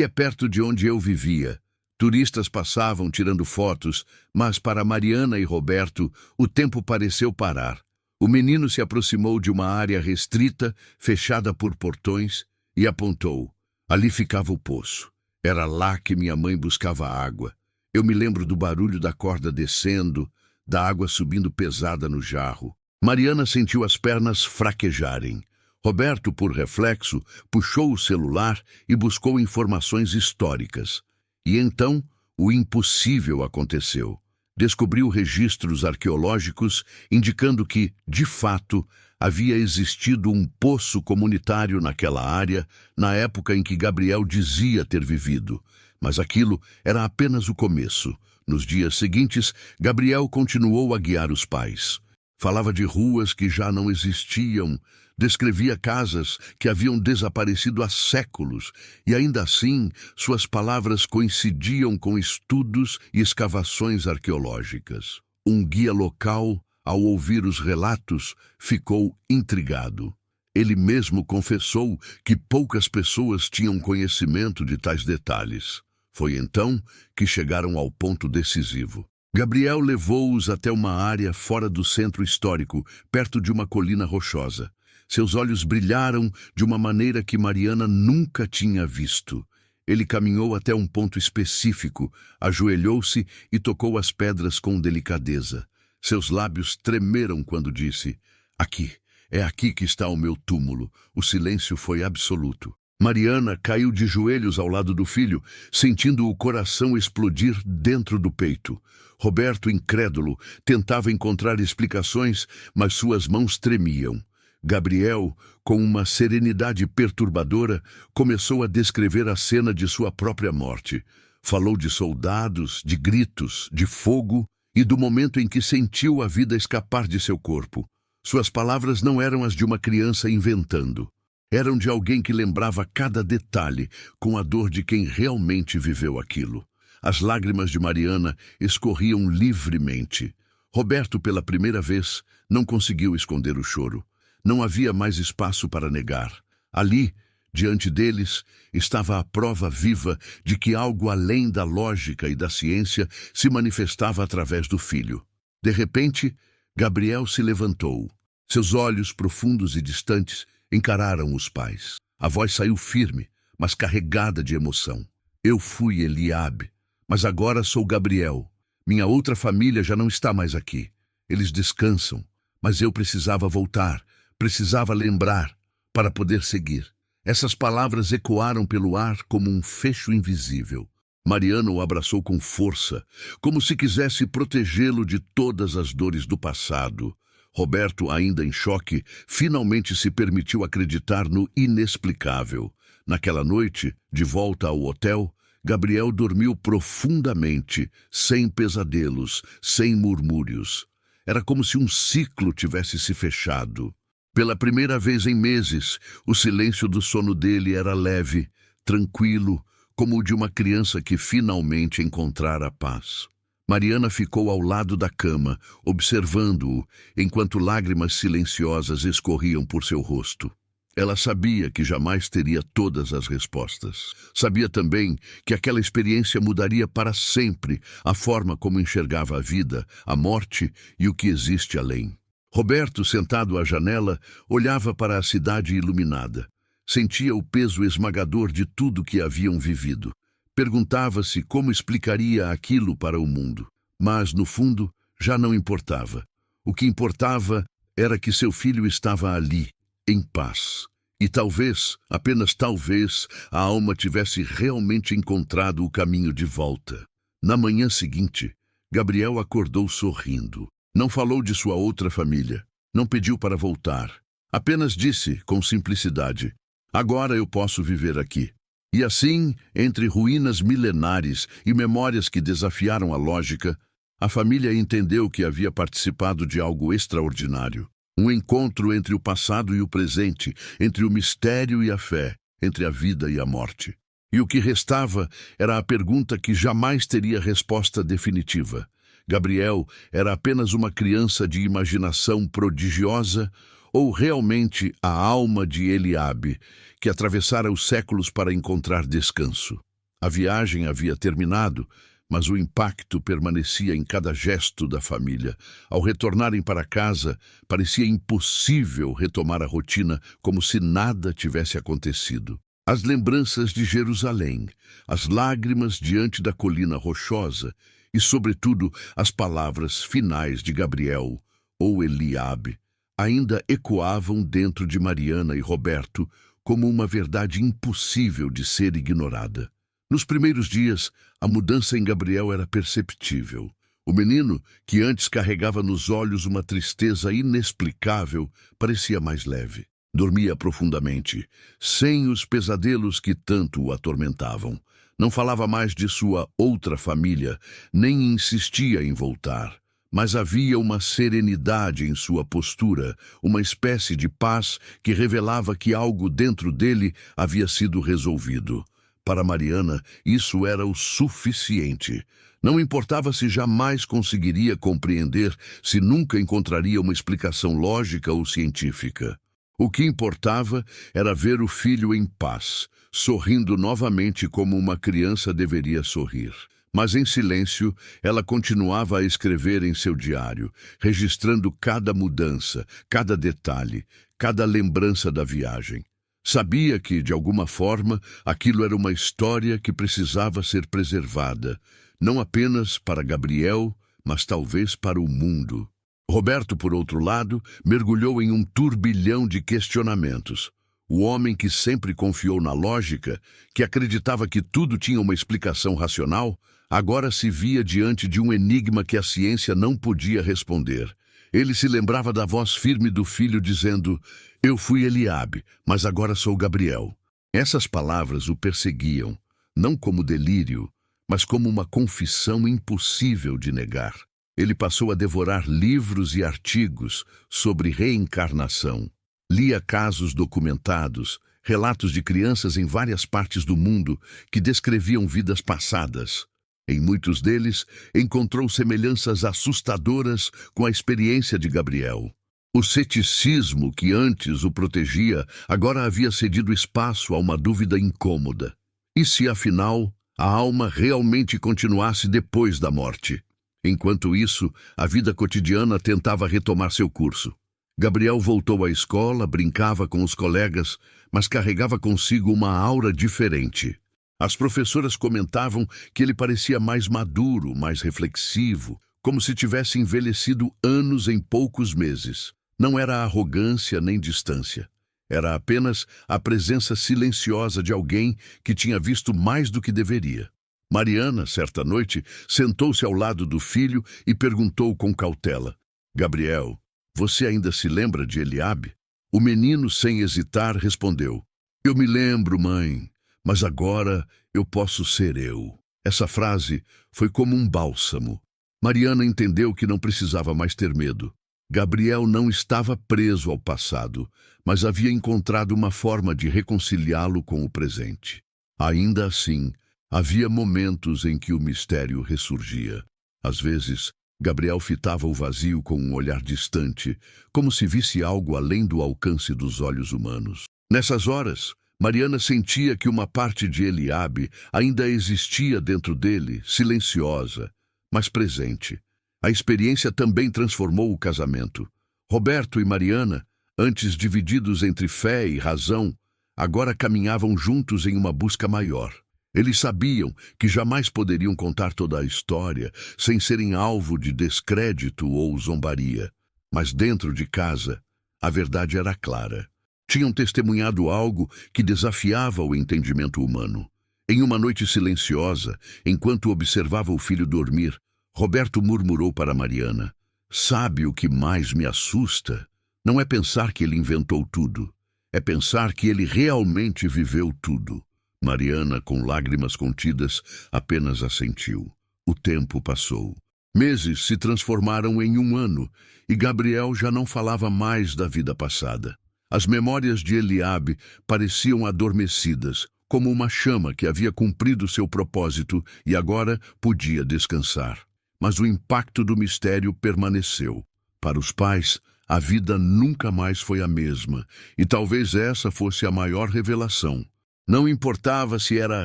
é perto de onde eu vivia." Turistas passavam tirando fotos, mas para Mariana e Roberto o tempo pareceu parar. O menino se aproximou de uma área restrita, fechada por portões, e apontou. Ali ficava o poço. Era lá que minha mãe buscava água. Eu me lembro do barulho da corda descendo, da água subindo pesada no jarro. Mariana sentiu as pernas fraquejarem. Roberto, por reflexo, puxou o celular e buscou informações históricas. E então, o impossível aconteceu. Descobriu registros arqueológicos indicando que, de fato, havia existido um poço comunitário naquela área na época em que Gabriel dizia ter vivido. Mas aquilo era apenas o começo. Nos dias seguintes, Gabriel continuou a guiar os pais. Falava de ruas que já não existiam, descrevia casas que haviam desaparecido há séculos, e ainda assim suas palavras coincidiam com estudos e escavações arqueológicas. Um guia local, ao ouvir os relatos, ficou intrigado. Ele mesmo confessou que poucas pessoas tinham conhecimento de tais detalhes. Foi então que chegaram ao ponto decisivo. Gabriel levou-os até uma área fora do centro histórico, perto de uma colina rochosa. Seus olhos brilharam de uma maneira que Mariana nunca tinha visto. Ele caminhou até um ponto específico, ajoelhou-se e tocou as pedras com delicadeza. Seus lábios tremeram quando disse: Aqui, é aqui que está o meu túmulo. O silêncio foi absoluto. Mariana caiu de joelhos ao lado do filho, sentindo o coração explodir dentro do peito. Roberto, incrédulo, tentava encontrar explicações, mas suas mãos tremiam. Gabriel, com uma serenidade perturbadora, começou a descrever a cena de sua própria morte. Falou de soldados, de gritos, de fogo e do momento em que sentiu a vida escapar de seu corpo. Suas palavras não eram as de uma criança inventando. Eram de alguém que lembrava cada detalhe com a dor de quem realmente viveu aquilo. As lágrimas de Mariana escorriam livremente. Roberto, pela primeira vez, não conseguiu esconder o choro. Não havia mais espaço para negar. Ali, diante deles, estava a prova viva de que algo além da lógica e da ciência se manifestava através do filho. De repente, Gabriel se levantou. Seus olhos profundos e distantes encararam os pais. A voz saiu firme, mas carregada de emoção. Eu fui Eliabe, mas agora sou Gabriel. Minha outra família já não está mais aqui. Eles descansam, mas eu precisava voltar, precisava lembrar, para poder seguir. Essas palavras ecoaram pelo ar como um fecho invisível. Mariana o abraçou com força, como se quisesse protegê-lo de todas as dores do passado. Roberto, ainda em choque, finalmente se permitiu acreditar no inexplicável. Naquela noite, de volta ao hotel, Gabriel dormiu profundamente, sem pesadelos, sem murmúrios. Era como se um ciclo tivesse se fechado. Pela primeira vez em meses, o silêncio do sono dele era leve, tranquilo, como o de uma criança que finalmente encontrara paz. Mariana ficou ao lado da cama, observando-o, enquanto lágrimas silenciosas escorriam por seu rosto. Ela sabia que jamais teria todas as respostas. Sabia também que aquela experiência mudaria para sempre a forma como enxergava a vida, a morte e o que existe além. Roberto, sentado à janela, olhava para a cidade iluminada. Sentia o peso esmagador de tudo que haviam vivido. Perguntava-se como explicaria aquilo para o mundo. Mas, no fundo, já não importava. O que importava era que seu filho estava ali, em paz. E talvez, apenas talvez, a alma tivesse realmente encontrado o caminho de volta. Na manhã seguinte, Gabriel acordou sorrindo. Não falou de sua outra família. Não pediu para voltar. Apenas disse, com simplicidade, agora eu posso viver aqui. E assim, entre ruínas milenares e memórias que desafiaram a lógica, a família entendeu que havia participado de algo extraordinário. Um encontro entre o passado e o presente, entre o mistério e a fé, entre a vida e a morte. E o que restava era a pergunta que jamais teria resposta definitiva. Gabriel era apenas uma criança de imaginação prodigiosa ou realmente a alma de Eliabe, que atravessara os séculos para encontrar descanso? A viagem havia terminado, mas o impacto permanecia em cada gesto da família. Ao retornarem para casa, parecia impossível retomar a rotina como se nada tivesse acontecido. As lembranças de Jerusalém, as lágrimas diante da colina rochosa e, sobretudo, as palavras finais de Gabriel ou Eliabe ainda ecoavam dentro de Mariana e Roberto como uma verdade impossível de ser ignorada. Nos primeiros dias, a mudança em Gabriel era perceptível. O menino, que antes carregava nos olhos uma tristeza inexplicável, parecia mais leve. Dormia profundamente, sem os pesadelos que tanto o atormentavam. Não falava mais de sua outra família, nem insistia em voltar. Mas havia uma serenidade em sua postura, uma espécie de paz que revelava que algo dentro dele havia sido resolvido. Para Mariana, isso era o suficiente. Não importava se jamais conseguiria compreender, se nunca encontraria uma explicação lógica ou científica. O que importava era ver o filho em paz, sorrindo novamente como uma criança deveria sorrir. Mas em silêncio, ela continuava a escrever em seu diário, registrando cada mudança, cada detalhe, cada lembrança da viagem. Sabia que, de alguma forma, aquilo era uma história que precisava ser preservada, não apenas para Gabriel, mas talvez para o mundo. Roberto, por outro lado, mergulhou em um turbilhão de questionamentos. O homem que sempre confiou na lógica, que acreditava que tudo tinha uma explicação racional, agora se via diante de um enigma que a ciência não podia responder. Ele se lembrava da voz firme do filho dizendo: "Eu fui Eliabe, mas agora sou Gabriel." Essas palavras o perseguiam, não como delírio, mas como uma confissão impossível de negar. Ele passou a devorar livros e artigos sobre reencarnação. Lia casos documentados, relatos de crianças em várias partes do mundo que descreviam vidas passadas. Em muitos deles, encontrou semelhanças assustadoras com a experiência de Gabriel. O ceticismo que antes o protegia agora havia cedido espaço a uma dúvida incômoda. E se, afinal, a alma realmente continuasse depois da morte? Enquanto isso, a vida cotidiana tentava retomar seu curso. Gabriel voltou à escola, brincava com os colegas, mas carregava consigo uma aura diferente. As professoras comentavam que ele parecia mais maduro, mais reflexivo, como se tivesse envelhecido anos em poucos meses. Não era arrogância nem distância. Era apenas a presença silenciosa de alguém que tinha visto mais do que deveria. Mariana, certa noite, sentou-se ao lado do filho e perguntou com cautela: Gabriel, você ainda se lembra de Eliabe? O menino, sem hesitar, respondeu: Eu me lembro, mãe, mas agora eu posso ser eu. Essa frase foi como um bálsamo. Mariana entendeu que não precisava mais ter medo. Gabriel não estava preso ao passado, mas havia encontrado uma forma de reconciliá-lo com o presente. Ainda assim, havia momentos em que o mistério ressurgia. Às vezes, Gabriel fitava o vazio com um olhar distante, como se visse algo além do alcance dos olhos humanos. Nessas horas, Mariana sentia que uma parte de Eliabe ainda existia dentro dele, silenciosa, mas presente. A experiência também transformou o casamento. Roberto e Mariana, antes divididos entre fé e razão, agora caminhavam juntos em uma busca maior. Eles sabiam que jamais poderiam contar toda a história sem serem alvo de descrédito ou zombaria. Mas dentro de casa, a verdade era clara. Tinham testemunhado algo que desafiava o entendimento humano. Em uma noite silenciosa, enquanto observava o filho dormir, Roberto murmurou para Mariana: Sabe o que mais me assusta? Não é pensar que ele inventou tudo. É pensar que ele realmente viveu tudo. Mariana, com lágrimas contidas, apenas assentiu. O tempo passou. Meses se transformaram em um ano, e Gabriel já não falava mais da vida passada. As memórias de Eliabe pareciam adormecidas, como uma chama que havia cumprido seu propósito e agora podia descansar. Mas o impacto do mistério permaneceu. Para os pais, a vida nunca mais foi a mesma, e talvez essa fosse a maior revelação. Não importava se era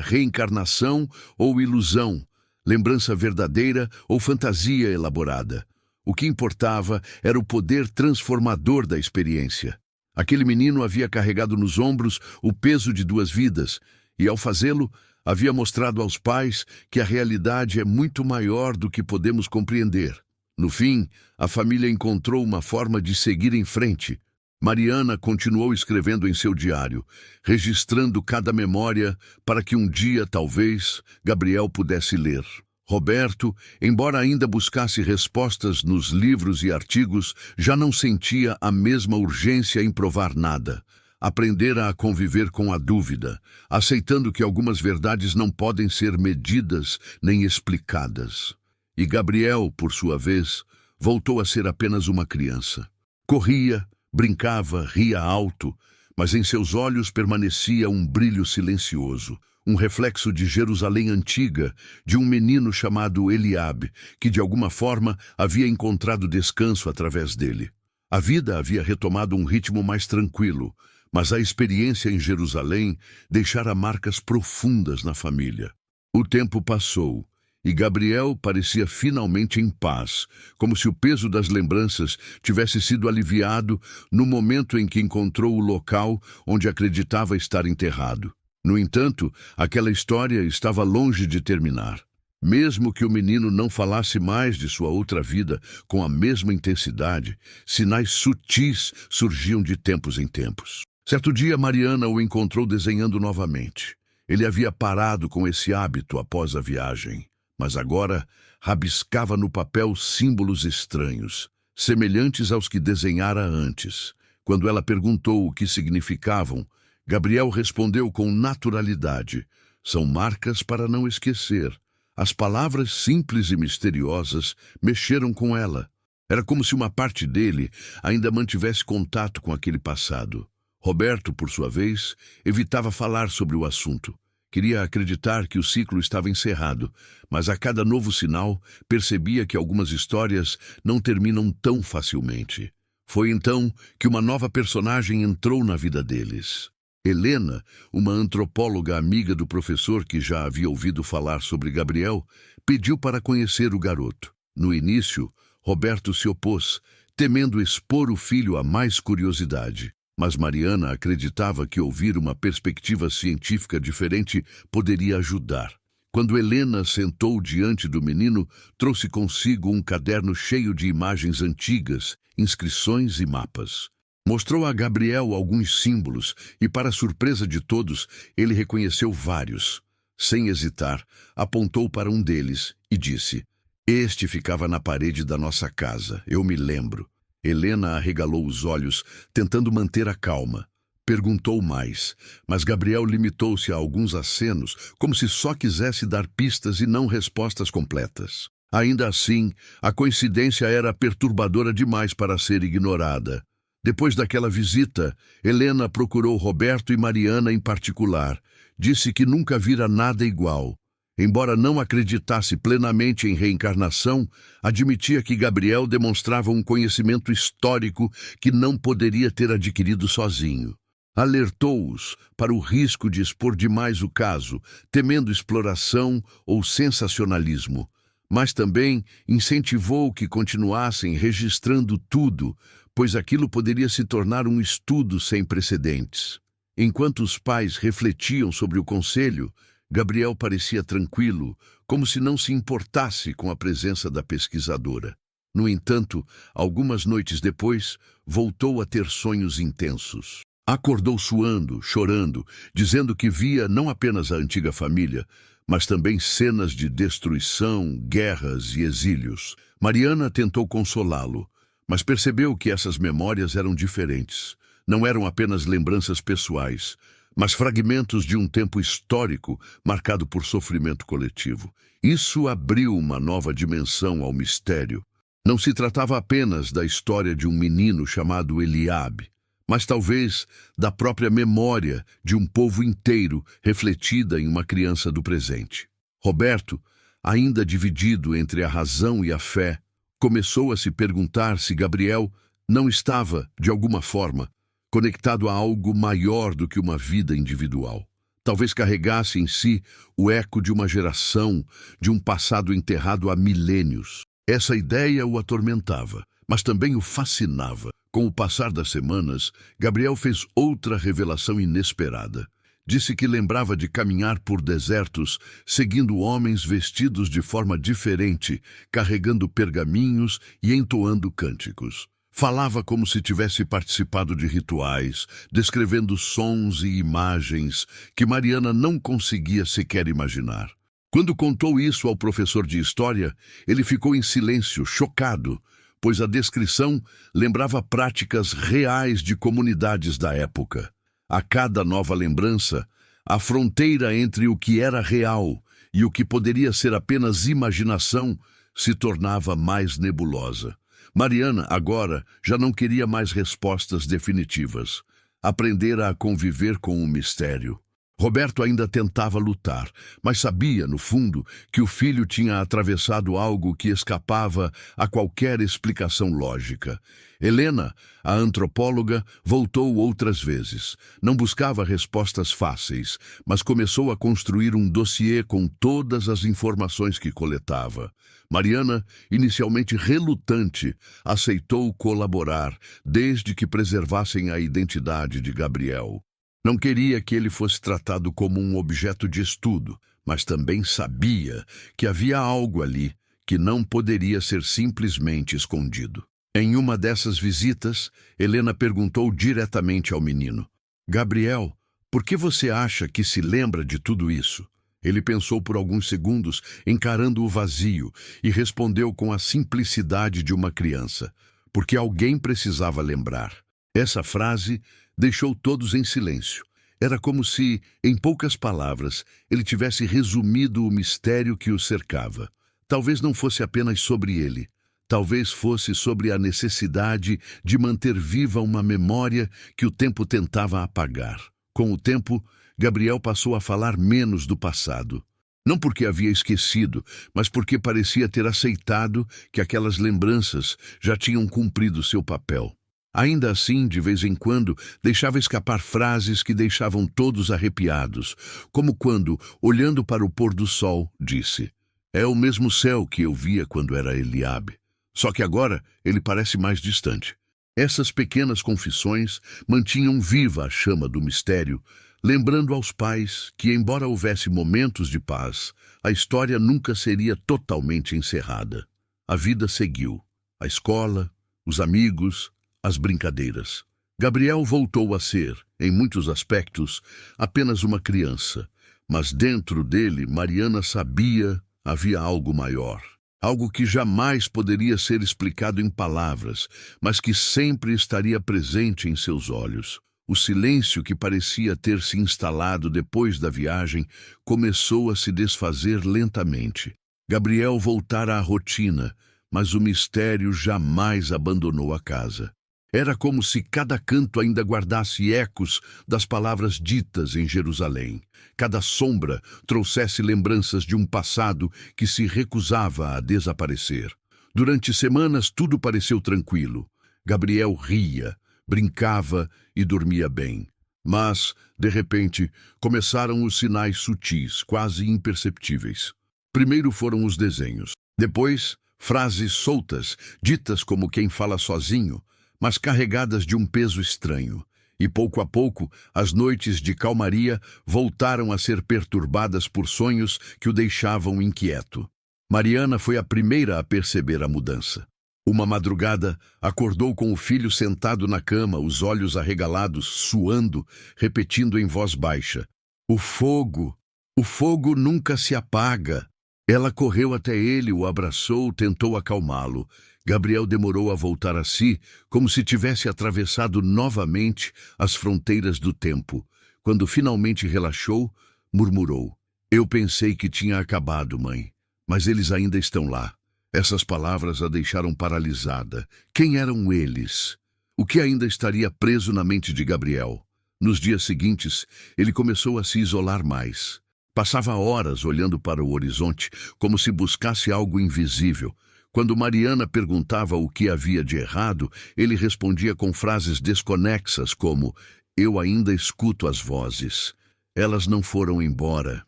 reencarnação ou ilusão, lembrança verdadeira ou fantasia elaborada. O que importava era o poder transformador da experiência. Aquele menino havia carregado nos ombros o peso de 2 vidas, e ao fazê-lo, havia mostrado aos pais que a realidade é muito maior do que podemos compreender. No fim, a família encontrou uma forma de seguir em frente. Mariana continuou escrevendo em seu diário, registrando cada memória para que um dia, talvez, Gabriel pudesse ler. Roberto, embora ainda buscasse respostas nos livros e artigos, já não sentia a mesma urgência em provar nada. Aprendera a conviver com a dúvida, aceitando que algumas verdades não podem ser medidas nem explicadas. E Gabriel, por sua vez, voltou a ser apenas uma criança. Corria, brincava, ria alto, mas em seus olhos permanecia um brilho silencioso, um reflexo de Jerusalém antiga, de um menino chamado Eliabe, que de alguma forma havia encontrado descanso através dele. A vida havia retomado um ritmo mais tranquilo, mas a experiência em Jerusalém deixara marcas profundas na família. O tempo passou, e Gabriel parecia finalmente em paz, como se o peso das lembranças tivesse sido aliviado no momento em que encontrou o local onde acreditava estar enterrado. No entanto, aquela história estava longe de terminar. Mesmo que o menino não falasse mais de sua outra vida com a mesma intensidade, sinais sutis surgiam de tempos em tempos. Certo dia, Mariana o encontrou desenhando novamente. Ele havia parado com esse hábito após a viagem, mas agora rabiscava no papel símbolos estranhos, semelhantes aos que desenhara antes. Quando ela perguntou o que significavam, Gabriel respondeu com naturalidade: São marcas para não esquecer. As palavras simples e misteriosas mexeram com ela. Era como se uma parte dele ainda mantivesse contato com aquele passado. Roberto, por sua vez, evitava falar sobre o assunto. Queria acreditar que o ciclo estava encerrado, mas a cada novo sinal percebia que algumas histórias não terminam tão facilmente. Foi então que uma nova personagem entrou na vida deles. Helena, uma antropóloga amiga do professor que já havia ouvido falar sobre Gabriel, pediu para conhecer o garoto. No início, Roberto se opôs, temendo expor o filho a mais curiosidade. Mas Mariana acreditava que ouvir uma perspectiva científica diferente poderia ajudar. Quando Helena sentou diante do menino, trouxe consigo um caderno cheio de imagens antigas, inscrições e mapas. Mostrou a Gabriel alguns símbolos e, para surpresa de todos, ele reconheceu vários. Sem hesitar, apontou para um deles e disse: "Este ficava na parede da nossa casa, eu me lembro." Helena arregalou os olhos, tentando manter a calma. Perguntou mais, mas Gabriel limitou-se a alguns acenos, como se só quisesse dar pistas e não respostas completas. Ainda assim, a coincidência era perturbadora demais para ser ignorada. Depois daquela visita, Helena procurou Roberto e Mariana em particular. Disse que nunca vira nada igual. Embora não acreditasse plenamente em reencarnação, admitia que Gabriel demonstrava um conhecimento histórico que não poderia ter adquirido sozinho. Alertou-os para o risco de expor demais o caso, temendo exploração ou sensacionalismo, mas também incentivou que continuassem registrando tudo, pois aquilo poderia se tornar um estudo sem precedentes. Enquanto os pais refletiam sobre o conselho, Gabriel parecia tranquilo, como se não se importasse com a presença da pesquisadora. No entanto, algumas noites depois, voltou a ter sonhos intensos. Acordou suando, chorando, dizendo que via não apenas a antiga família, mas também cenas de destruição, guerras e exílios. Mariana tentou consolá-lo, mas percebeu que essas memórias eram diferentes. Não eram apenas lembranças pessoais, mas fragmentos de um tempo histórico marcado por sofrimento coletivo. Isso abriu uma nova dimensão ao mistério. Não se tratava apenas da história de um menino chamado Eliabe, mas talvez da própria memória de um povo inteiro refletida em uma criança do presente. Roberto, ainda dividido entre a razão e a fé, começou a se perguntar se Gabriel não estava, de alguma forma, conectado a algo maior do que uma vida individual. Talvez carregasse em si o eco de uma geração, de um passado enterrado há milênios. Essa ideia o atormentava, mas também o fascinava. Com o passar das semanas, Gabriel fez outra revelação inesperada. Disse que lembrava de caminhar por desertos, seguindo homens vestidos de forma diferente, carregando pergaminhos e entoando cânticos. Falava como se tivesse participado de rituais, descrevendo sons e imagens que Mariana não conseguia sequer imaginar. Quando contou isso ao professor de história, ele ficou em silêncio, chocado, pois a descrição lembrava práticas reais de comunidades da época. A cada nova lembrança, a fronteira entre o que era real e o que poderia ser apenas imaginação se tornava mais nebulosa. Mariana, agora, já não queria mais respostas definitivas. Aprendera a conviver com o mistério. Roberto ainda tentava lutar, mas sabia, no fundo, que o filho tinha atravessado algo que escapava a qualquer explicação lógica. Helena, a antropóloga, voltou outras vezes. Não buscava respostas fáceis, mas começou a construir um dossiê com todas as informações que coletava. Mariana, inicialmente relutante, aceitou colaborar, desde que preservassem a identidade de Gabriel. Não queria que ele fosse tratado como um objeto de estudo, mas também sabia que havia algo ali que não poderia ser simplesmente escondido. Em uma dessas visitas, Helena perguntou diretamente ao menino: "Gabriel, por que você acha que se lembra de tudo isso?" Ele pensou por alguns segundos, encarando o vazio, e respondeu com a simplicidade de uma criança: "Porque alguém precisava lembrar." Essa frase deixou todos em silêncio. Era como se, em poucas palavras, ele tivesse resumido o mistério que o cercava. Talvez não fosse apenas sobre ele. Talvez fosse sobre a necessidade de manter viva uma memória que o tempo tentava apagar. Com o tempo, Gabriel passou a falar menos do passado. Não porque havia esquecido, mas porque parecia ter aceitado que aquelas lembranças já tinham cumprido seu papel. Ainda assim, de vez em quando, deixava escapar frases que deixavam todos arrepiados, como quando, olhando para o pôr do sol, disse: "É o mesmo céu que eu via quando era Eliabe. Só que agora ele parece mais distante." Essas pequenas confissões mantinham viva a chama do mistério, lembrando aos pais que, embora houvesse momentos de paz, a história nunca seria totalmente encerrada. A vida seguiu. A escola, os amigos, as brincadeiras. Gabriel voltou a ser, em muitos aspectos, apenas uma criança, mas dentro dele Mariana sabia havia algo maior. Algo que jamais poderia ser explicado em palavras, mas que sempre estaria presente em seus olhos. O silêncio que parecia ter se instalado depois da viagem começou a se desfazer lentamente. Gabriel voltara à rotina, mas o mistério jamais abandonou a casa. Era como se cada canto ainda guardasse ecos das palavras ditas em Jerusalém. Cada sombra trouxesse lembranças de um passado que se recusava a desaparecer. Durante semanas tudo pareceu tranquilo. Gabriel ria, brincava e dormia bem. Mas, de repente, começaram os sinais sutis, quase imperceptíveis. Primeiro foram os desenhos. Depois, frases soltas, ditas como quem fala sozinho, mas carregadas de um peso estranho. E pouco a pouco, as noites de calmaria voltaram a ser perturbadas por sonhos que o deixavam inquieto. Mariana foi a primeira a perceber a mudança. Uma madrugada, acordou com o filho sentado na cama, os olhos arregalados, suando, repetindo em voz baixa: o fogo nunca se apaga." Ela correu até ele, o abraçou, tentou acalmá-lo. Gabriel demorou a voltar a si, como se tivesse atravessado novamente as fronteiras do tempo. Quando finalmente relaxou, murmurou: "Eu pensei que tinha acabado, mãe, mas eles ainda estão lá." Essas palavras a deixaram paralisada. Quem eram eles? O que ainda estaria preso na mente de Gabriel? Nos dias seguintes, ele começou a se isolar mais. Passava horas olhando para o horizonte, como se buscasse algo invisível. Quando Mariana perguntava o que havia de errado, ele respondia com frases desconexas como: "Eu ainda escuto as vozes. Elas não foram embora."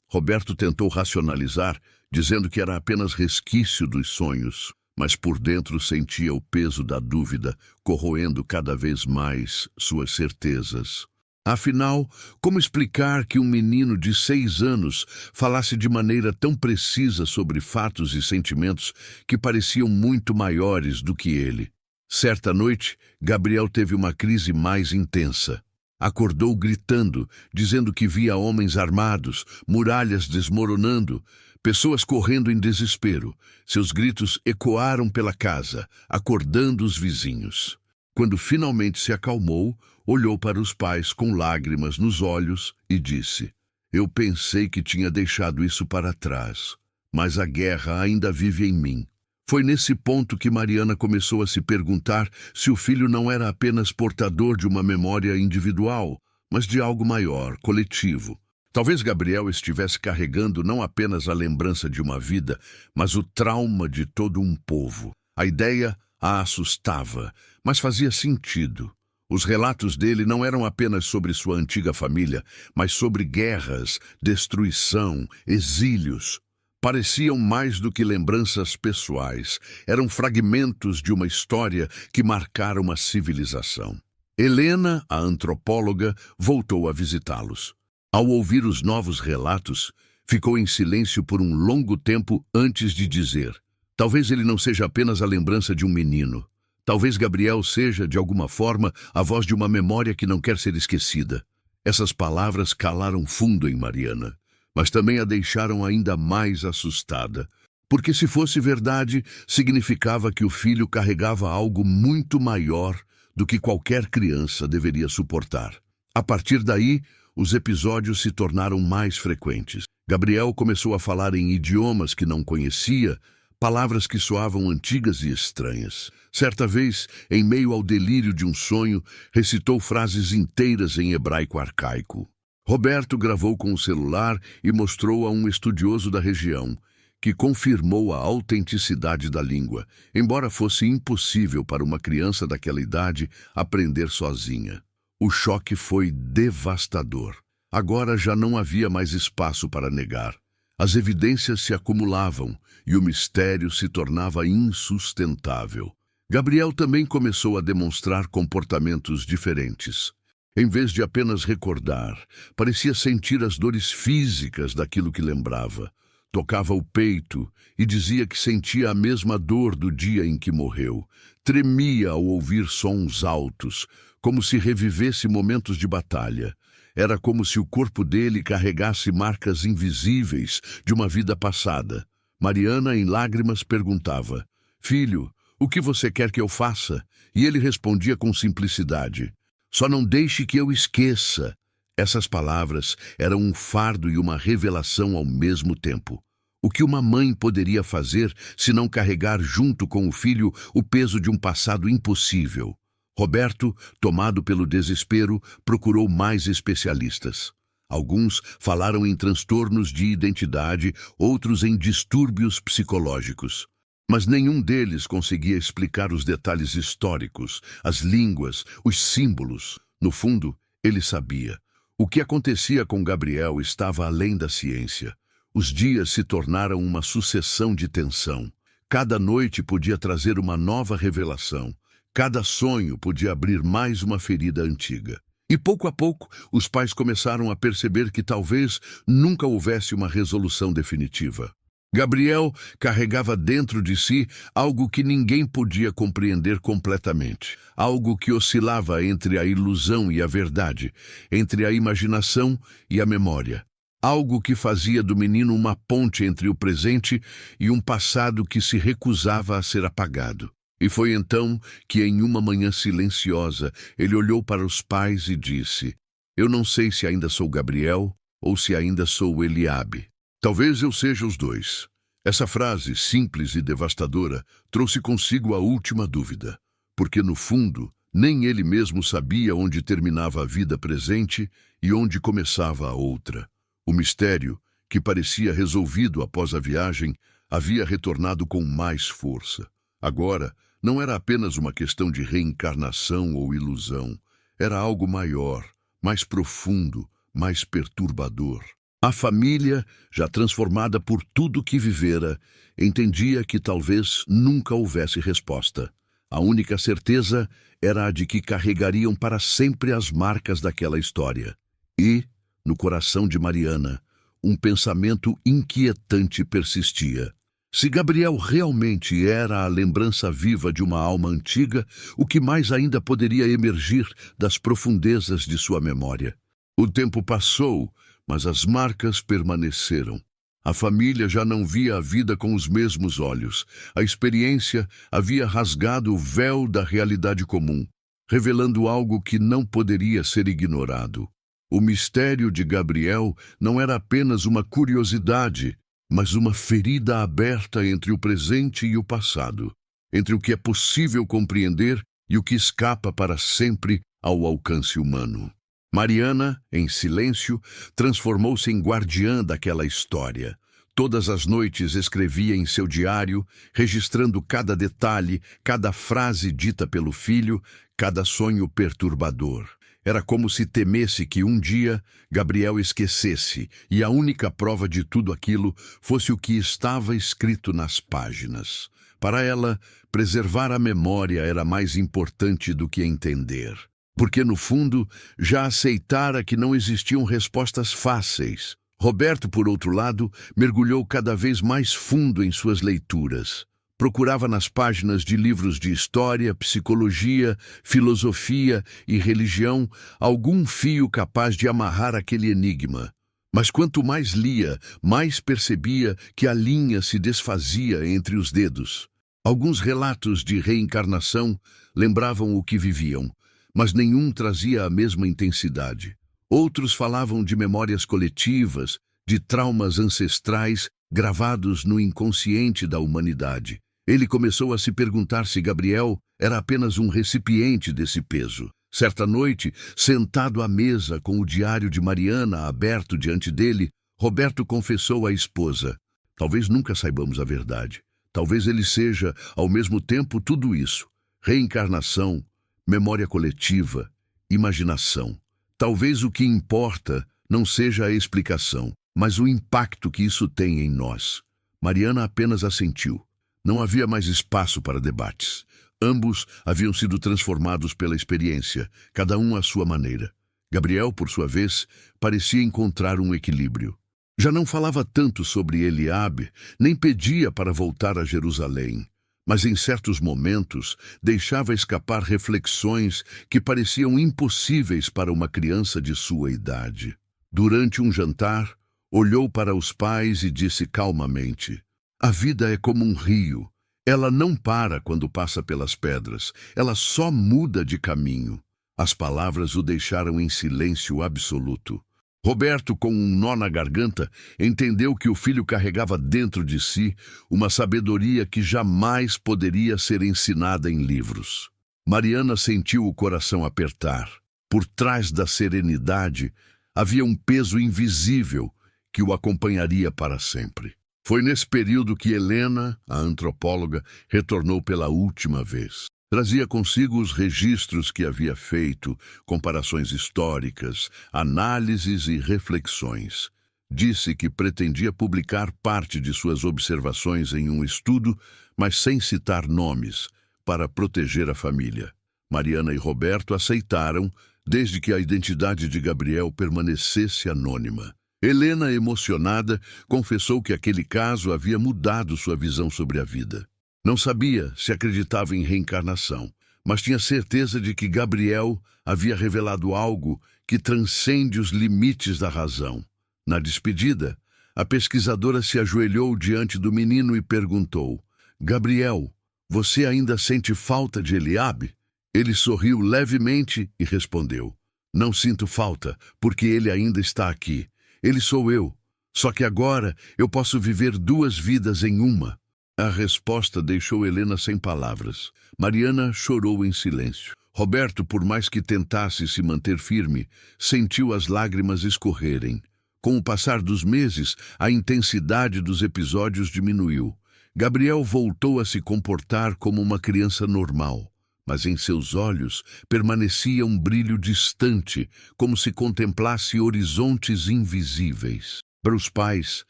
Roberto tentou racionalizar, dizendo que era apenas resquício dos sonhos, mas por dentro sentia o peso da dúvida, corroendo cada vez mais suas certezas. Afinal, como explicar que um menino de 6 anos falasse de maneira tão precisa sobre fatos e sentimentos que pareciam muito maiores do que ele? Certa noite, Gabriel teve uma crise mais intensa. Acordou gritando, dizendo que via homens armados, muralhas desmoronando, pessoas correndo em desespero. Seus gritos ecoaram pela casa, acordando os vizinhos. Quando finalmente se acalmou, olhou para os pais com lágrimas nos olhos e disse: "Eu pensei que tinha deixado isso para trás, mas a guerra ainda vive em mim." Foi nesse ponto que Mariana começou a se perguntar se o filho não era apenas portador de uma memória individual, mas de algo maior, coletivo. Talvez Gabriel estivesse carregando não apenas a lembrança de uma vida, mas o trauma de todo um povo. A ideia a assustava, mas fazia sentido. Os relatos dele não eram apenas sobre sua antiga família, mas sobre guerras, destruição, exílios. Pareciam mais do que lembranças pessoais, eram fragmentos de uma história que marcara uma civilização. Helena, a antropóloga, voltou a visitá-los. Ao ouvir os novos relatos, ficou em silêncio por um longo tempo antes de dizer: "Talvez ele não seja apenas a lembrança de um menino. Talvez Gabriel seja, de alguma forma, a voz de uma memória que não quer ser esquecida." Essas palavras calaram fundo em Mariana, mas também a deixaram ainda mais assustada. Porque se fosse verdade, significava que o filho carregava algo muito maior do que qualquer criança deveria suportar. A partir daí, os episódios se tornaram mais frequentes. Gabriel começou a falar em idiomas que não conhecia, palavras que soavam antigas e estranhas. Certa vez, em meio ao delírio de um sonho, recitou frases inteiras em hebraico arcaico. Roberto gravou com o celular e mostrou a um estudioso da região, que confirmou a autenticidade da língua, embora fosse impossível para uma criança daquela idade aprender sozinha. O choque foi devastador. Agora já não havia mais espaço para negar. As evidências se acumulavam e o mistério se tornava insustentável. Gabriel também começou a demonstrar comportamentos diferentes. Em vez de apenas recordar, parecia sentir as dores físicas daquilo que lembrava. Tocava o peito e dizia que sentia a mesma dor do dia em que morreu. Tremia ao ouvir sons altos, como se revivesse momentos de batalha. Era como se o corpo dele carregasse marcas invisíveis de uma vida passada. Mariana, em lágrimas, perguntava: "Filho, o que você quer que eu faça?" E ele respondia com simplicidade: "Só não deixe que eu esqueça." Essas palavras eram um fardo e uma revelação ao mesmo tempo. O que uma mãe poderia fazer se não carregar junto com o filho o peso de um passado impossível? Roberto, tomado pelo desespero, procurou mais especialistas. Alguns falaram em transtornos de identidade, outros em distúrbios psicológicos. Mas nenhum deles conseguia explicar os detalhes históricos, as línguas, os símbolos. No fundo, ele sabia. O que acontecia com Gabriel estava além da ciência. Os dias se tornaram uma sucessão de tensão. Cada noite podia trazer uma nova revelação. Cada sonho podia abrir mais uma ferida antiga. E pouco a pouco, os pais começaram a perceber que talvez nunca houvesse uma resolução definitiva. Gabriel carregava dentro de si algo que ninguém podia compreender completamente. Algo que oscilava entre a ilusão e a verdade, entre a imaginação e a memória. Algo que fazia do menino uma ponte entre o presente e um passado que se recusava a ser apagado. E foi então que, em uma manhã silenciosa, ele olhou para os pais e disse: "Eu não sei se ainda sou Gabriel ou se ainda sou Eliabe. Talvez eu seja os dois." Essa frase, simples e devastadora, trouxe consigo a última dúvida, porque, no fundo, nem ele mesmo sabia onde terminava a vida presente e onde começava a outra. O mistério, que parecia resolvido após a viagem, havia retornado com mais força. Agora, não era apenas uma questão de reencarnação ou ilusão. Era algo maior, mais profundo, mais perturbador. A família, já transformada por tudo que vivera, entendia que talvez nunca houvesse resposta. A única certeza era a de que carregariam para sempre as marcas daquela história. E, no coração de Mariana, um pensamento inquietante persistia. Se Gabriel realmente era a lembrança viva de uma alma antiga, o que mais ainda poderia emergir das profundezas de sua memória? O tempo passou, mas as marcas permaneceram. A família já não via a vida com os mesmos olhos. A experiência havia rasgado o véu da realidade comum, revelando algo que não poderia ser ignorado. O mistério de Gabriel não era apenas uma curiosidade, mas uma ferida aberta entre o presente e o passado, entre o que é possível compreender e o que escapa para sempre ao alcance humano. Mariana, em silêncio, transformou-se em guardiã daquela história. Todas as noites escrevia em seu diário, registrando cada detalhe, cada frase dita pelo filho, cada sonho perturbador. Era como se temesse que um dia Gabriel esquecesse e a única prova de tudo aquilo fosse o que estava escrito nas páginas. Para ela, preservar a memória era mais importante do que entender. Porque, no fundo, já aceitara que não existiam respostas fáceis. Roberto, por outro lado, mergulhou cada vez mais fundo em suas leituras. Procurava nas páginas de livros de história, psicologia, filosofia e religião algum fio capaz de amarrar aquele enigma. Mas quanto mais lia, mais percebia que a linha se desfazia entre os dedos. Alguns relatos de reencarnação lembravam o que viviam, mas nenhum trazia a mesma intensidade. Outros falavam de memórias coletivas, de traumas ancestrais gravados no inconsciente da humanidade. Ele começou a se perguntar se Gabriel era apenas um recipiente desse peso. Certa noite, sentado à mesa com o diário de Mariana aberto diante dele, Roberto confessou à esposa: talvez nunca saibamos a verdade. Talvez ele seja, ao mesmo tempo, tudo isso: reencarnação, memória coletiva, imaginação. Talvez o que importa não seja a explicação, mas o impacto que isso tem em nós. Mariana apenas assentiu. Não havia mais espaço para debates. Ambos haviam sido transformados pela experiência, cada um à sua maneira. Gabriel, por sua vez, parecia encontrar um equilíbrio. Já não falava tanto sobre Eliabe, nem pedia para voltar a Jerusalém, mas em certos momentos deixava escapar reflexões que pareciam impossíveis para uma criança de sua idade. Durante um jantar, olhou para os pais e disse calmamente: a vida é como um rio. Ela não para quando passa pelas pedras, ela só muda de caminho. As palavras o deixaram em silêncio absoluto. Roberto, com um nó na garganta, entendeu que o filho carregava dentro de si uma sabedoria que jamais poderia ser ensinada em livros. Mariana sentiu o coração apertar. Por trás da serenidade havia um peso invisível que o acompanharia para sempre. Foi nesse período que Helena, a antropóloga, retornou pela última vez. Trazia consigo os registros que havia feito, comparações históricas, análises e reflexões. Disse que pretendia publicar parte de suas observações em um estudo, mas sem citar nomes, para proteger a família. Mariana e Roberto aceitaram, desde que a identidade de Gabriel permanecesse anônima. Helena, emocionada, confessou que aquele caso havia mudado sua visão sobre a vida. Não sabia se acreditava em reencarnação, mas tinha certeza de que Gabriel havia revelado algo que transcende os limites da razão. Na despedida, a pesquisadora se ajoelhou diante do menino e perguntou: Gabriel, você ainda sente falta de Eliabe? Ele sorriu levemente e respondeu: não sinto falta, porque ele ainda está aqui. Ele sou eu, só que agora eu posso viver duas vidas em uma. A resposta deixou Helena sem palavras. Mariana chorou em silêncio. Roberto, por mais que tentasse se manter firme, sentiu as lágrimas escorrerem. Com o passar dos meses, a intensidade dos episódios diminuiu. Gabriel voltou a se comportar como uma criança normal, mas em seus olhos permanecia um brilho distante, como se contemplasse horizontes invisíveis. Para os pais,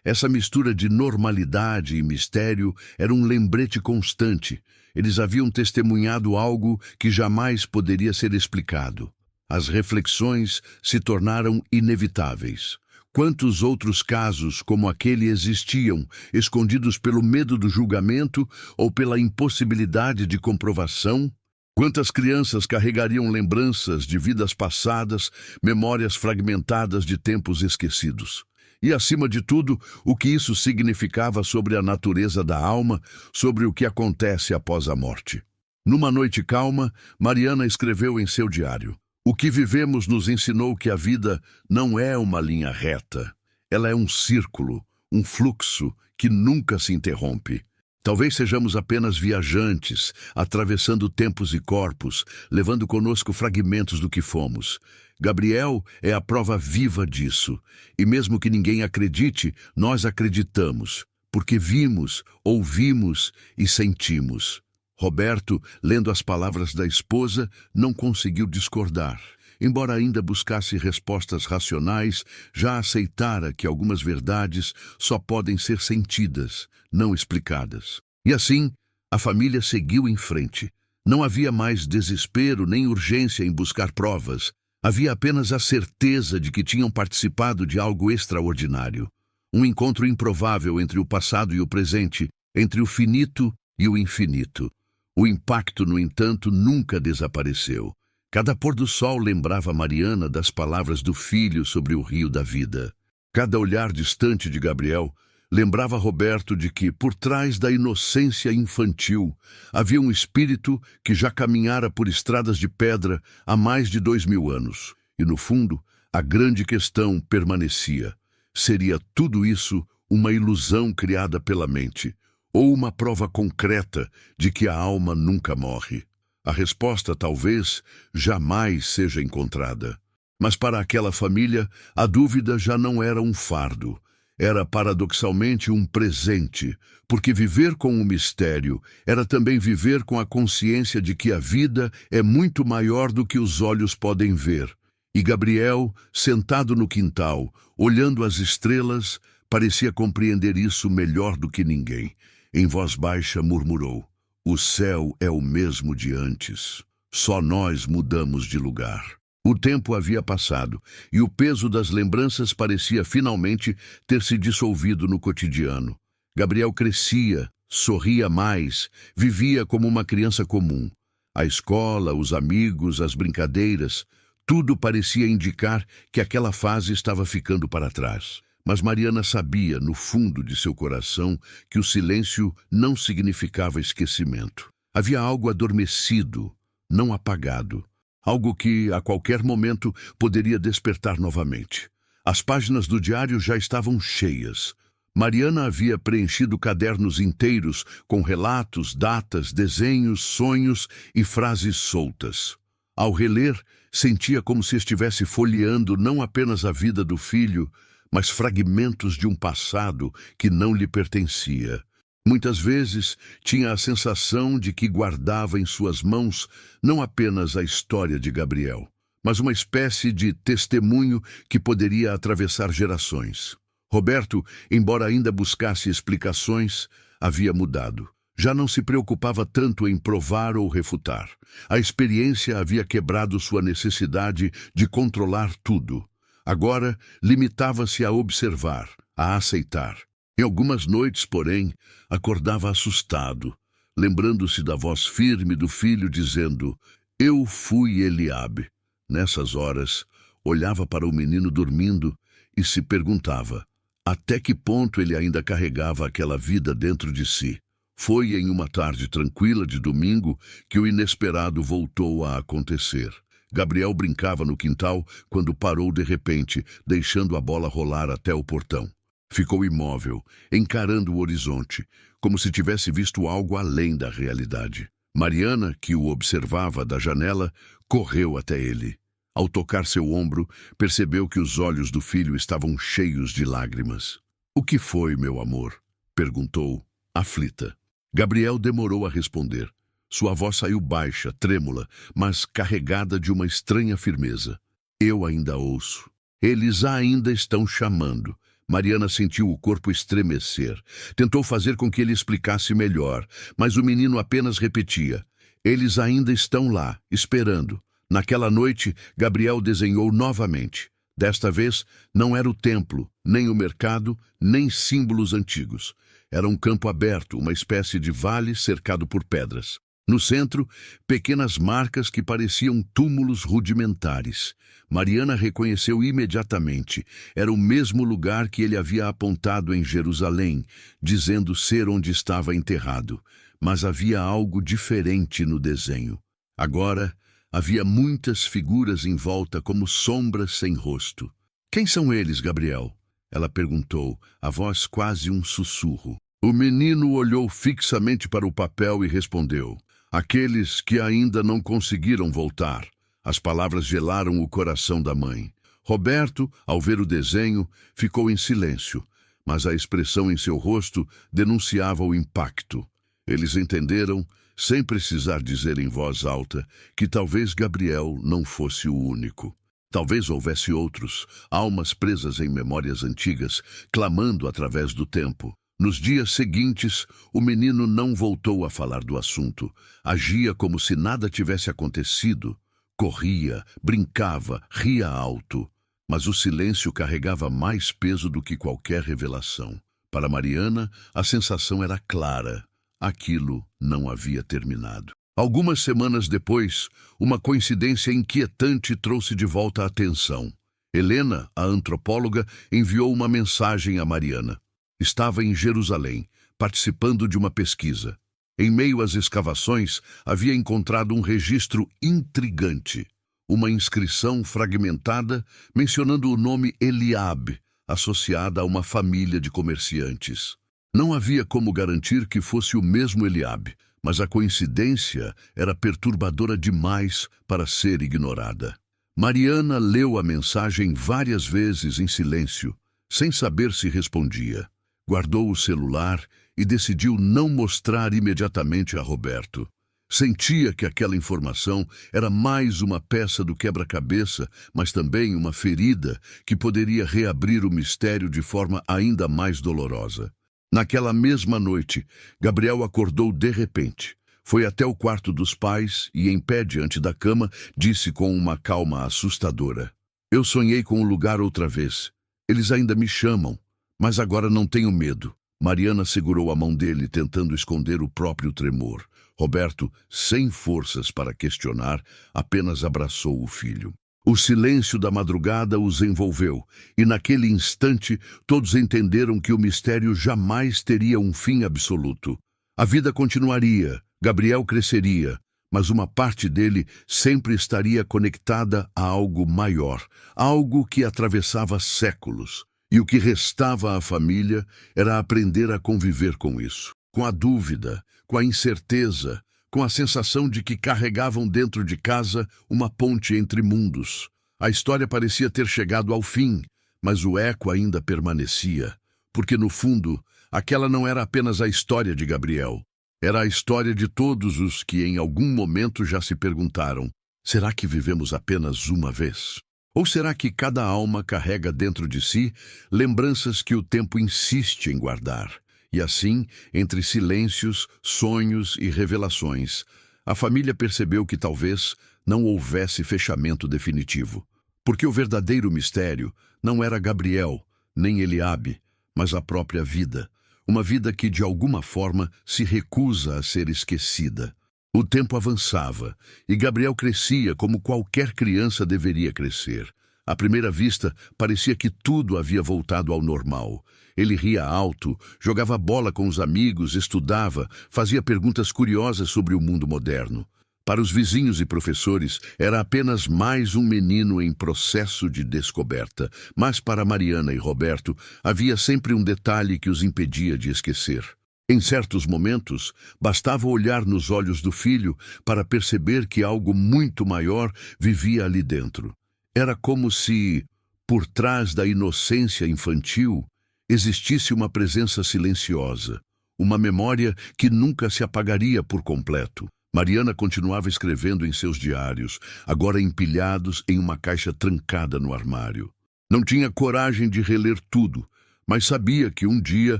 essa mistura de normalidade e mistério era um lembrete constante. Eles haviam testemunhado algo que jamais poderia ser explicado. As reflexões se tornaram inevitáveis. Quantos outros casos como aquele existiam, escondidos pelo medo do julgamento ou pela impossibilidade de comprovação? Quantas crianças carregariam lembranças de vidas passadas, memórias fragmentadas de tempos esquecidos? E, acima de tudo, o que isso significava sobre a natureza da alma, sobre o que acontece após a morte. Numa noite calma, Mariana escreveu em seu diário: o que vivemos nos ensinou que a vida não é uma linha reta. Ela é um círculo, um fluxo que nunca se interrompe. Talvez sejamos apenas viajantes, atravessando tempos e corpos, levando conosco fragmentos do que fomos. Gabriel é a prova viva disso, e mesmo que ninguém acredite, nós acreditamos, porque vimos, ouvimos e sentimos. Roberto, lendo as palavras da esposa, não conseguiu discordar. Embora ainda buscasse respostas racionais, já aceitara que algumas verdades só podem ser sentidas, não explicadas. E assim, a família seguiu em frente. Não havia mais desespero nem urgência em buscar provas. Havia apenas a certeza de que tinham participado de algo extraordinário. Um encontro improvável entre o passado e o presente, entre o finito e o infinito. O impacto, no entanto, nunca desapareceu. Cada pôr do sol lembrava Mariana das palavras do filho sobre o rio da vida. Cada olhar distante de Gabriel lembrava Roberto de que, por trás da inocência infantil, havia um espírito que já caminhara por estradas de pedra há mais de 2000 anos. E, no fundo, A grande questão permanecia. Seria tudo isso uma ilusão criada pela mente, ou uma prova concreta de que a alma nunca morre? A resposta talvez jamais seja encontrada. Mas para aquela família, a dúvida já não era um fardo. Era paradoxalmente um presente, porque viver com o mistério era também viver com a consciência de que a vida é muito maior do que os olhos podem ver. E Gabriel, sentado no quintal, olhando as estrelas, parecia compreender isso melhor do que ninguém. Em voz baixa murmurou: "O céu é o mesmo de antes. Só nós mudamos de lugar." O tempo havia passado, e o peso das lembranças parecia finalmente ter se dissolvido no cotidiano. Gabriel crescia, sorria mais, vivia como uma criança comum. A escola, os amigos, as brincadeiras, tudo parecia indicar que aquela fase estava ficando para trás. Mas Mariana sabia, no fundo de seu coração, que o silêncio não significava esquecimento. Havia algo adormecido, não apagado. Algo que, a qualquer momento, poderia despertar novamente. As páginas do diário já estavam cheias. Mariana havia preenchido cadernos inteiros com relatos, datas, desenhos, sonhos e frases soltas. Ao reler, sentia como se estivesse folheando não apenas a vida do filho, mas fragmentos de um passado que não lhe pertencia. Muitas vezes tinha a sensação de que guardava em suas mãos não apenas a história de Gabriel, mas uma espécie de testemunho que poderia atravessar gerações. Roberto, embora ainda buscasse explicações, havia mudado. Já não se preocupava tanto em provar ou refutar. A experiência havia quebrado sua necessidade de controlar tudo. Agora, limitava-se a observar, a aceitar. Em algumas noites, porém, acordava assustado, lembrando-se da voz firme do filho dizendo: "Eu fui Eliabe." Nessas horas, olhava para o menino dormindo e se perguntava até que ponto ele ainda carregava aquela vida dentro de si. Foi em uma tarde tranquila de domingo que o inesperado voltou a acontecer. Gabriel brincava no quintal quando parou de repente, deixando a bola rolar até o portão. Ficou imóvel, encarando o horizonte, como se tivesse visto algo além da realidade. Mariana, que o observava da janela, correu até ele. Ao tocar seu ombro, percebeu que os olhos do filho estavam cheios de lágrimas. "O que foi, meu amor?" perguntou, aflita. Gabriel demorou a responder. Sua voz saiu baixa, trêmula, mas carregada de uma estranha firmeza. "Eu ainda ouço. Eles ainda estão chamando." Mariana sentiu o corpo estremecer. Tentou fazer com que ele explicasse melhor, mas o menino apenas repetia: "Eles ainda estão lá, esperando." Naquela noite, Gabriel desenhou novamente. Desta vez, não era o templo, nem o mercado, nem símbolos antigos. Era um campo aberto, uma espécie de vale cercado por pedras. No centro, pequenas marcas que pareciam túmulos rudimentares. Mariana reconheceu imediatamente. Era o mesmo lugar que ele havia apontado em Jerusalém, dizendo ser onde estava enterrado. Mas havia algo diferente no desenho. Agora, havia muitas figuras em volta como sombras sem rosto. "Quem são eles, Gabriel?" ela perguntou, a voz quase um sussurro. O menino olhou fixamente para o papel e respondeu: "Aqueles que ainda não conseguiram voltar." As palavras gelaram o coração da mãe. Roberto, ao ver o desenho, ficou em silêncio, mas a expressão em seu rosto denunciava o impacto. Eles entenderam, sem precisar dizer em voz alta, que talvez Gabriel não fosse o único. Talvez houvesse outros, almas presas em memórias antigas, clamando através do tempo. Nos dias seguintes, o menino não voltou a falar do assunto. Agia como se nada tivesse acontecido. Corria, brincava, ria alto. Mas o silêncio carregava mais peso do que qualquer revelação. Para Mariana, a sensação era clara. Aquilo não havia terminado. Algumas semanas depois, uma coincidência inquietante trouxe de volta a atenção. Helena, a antropóloga, enviou uma mensagem a Mariana. Estava em Jerusalém, participando de uma pesquisa. Em meio às escavações, havia encontrado um registro intrigante. uma inscrição fragmentada mencionando o nome Eliabe, associada a uma família de comerciantes. Não havia como garantir que fosse o mesmo Eliabe, mas a coincidência era perturbadora demais para ser ignorada. Mariana leu a mensagem várias vezes em silêncio, sem saber se respondia. Guardou o celular e decidiu não mostrar imediatamente a Roberto. Sentia que aquela informação era mais uma peça do quebra-cabeça, mas também uma ferida que poderia reabrir o mistério de forma ainda mais dolorosa. Naquela mesma noite, Gabriel acordou de repente. Foi até o quarto dos pais e, em pé diante da cama, disse com uma calma assustadora: "Eu sonhei com o lugar outra vez. Eles ainda me chamam, mas agora não tenho medo." Mariana segurou a mão dele, tentando esconder o próprio tremor. Roberto, sem forças para questionar, apenas abraçou o filho. O silêncio da madrugada os envolveu, e naquele instante todos entenderam que o mistério jamais teria um fim absoluto. A vida continuaria, Gabriel cresceria, mas uma parte dele sempre estaria conectada a algo maior, algo que atravessava séculos. E o que restava à família era aprender a conviver com isso, com a dúvida, com a incerteza, com a sensação de que carregavam dentro de casa uma ponte entre mundos. A história parecia ter chegado ao fim, mas o eco ainda permanecia, porque no fundo, aquela não era apenas a história de Gabriel. Era a história de todos os que em algum momento já se perguntaram: será que vivemos apenas uma vez? Ou será que cada alma carrega dentro de si lembranças que o tempo insiste em guardar? E assim, entre silêncios, sonhos e revelações, a família percebeu que talvez não houvesse fechamento definitivo. Porque o verdadeiro mistério não era Gabriel, nem Eliabe, mas a própria vida. Uma vida que, de alguma forma, se recusa a ser esquecida. O tempo avançava, e Gabriel crescia como qualquer criança deveria crescer. À primeira vista, parecia que tudo havia voltado ao normal. Ele ria alto, jogava bola com os amigos, estudava, fazia perguntas curiosas sobre o mundo moderno. Para os vizinhos e professores, era apenas mais um menino em processo de descoberta, mas para Mariana e Roberto, havia sempre um detalhe que os impedia de esquecer. Em certos momentos, bastava olhar nos olhos do filho para perceber que algo muito maior vivia ali dentro. Era como se, por trás da inocência infantil, existisse uma presença silenciosa, uma memória que nunca se apagaria por completo. Mariana continuava escrevendo em seus diários, agora empilhados em uma caixa trancada no armário. Não tinha coragem de reler tudo, mas sabia que um dia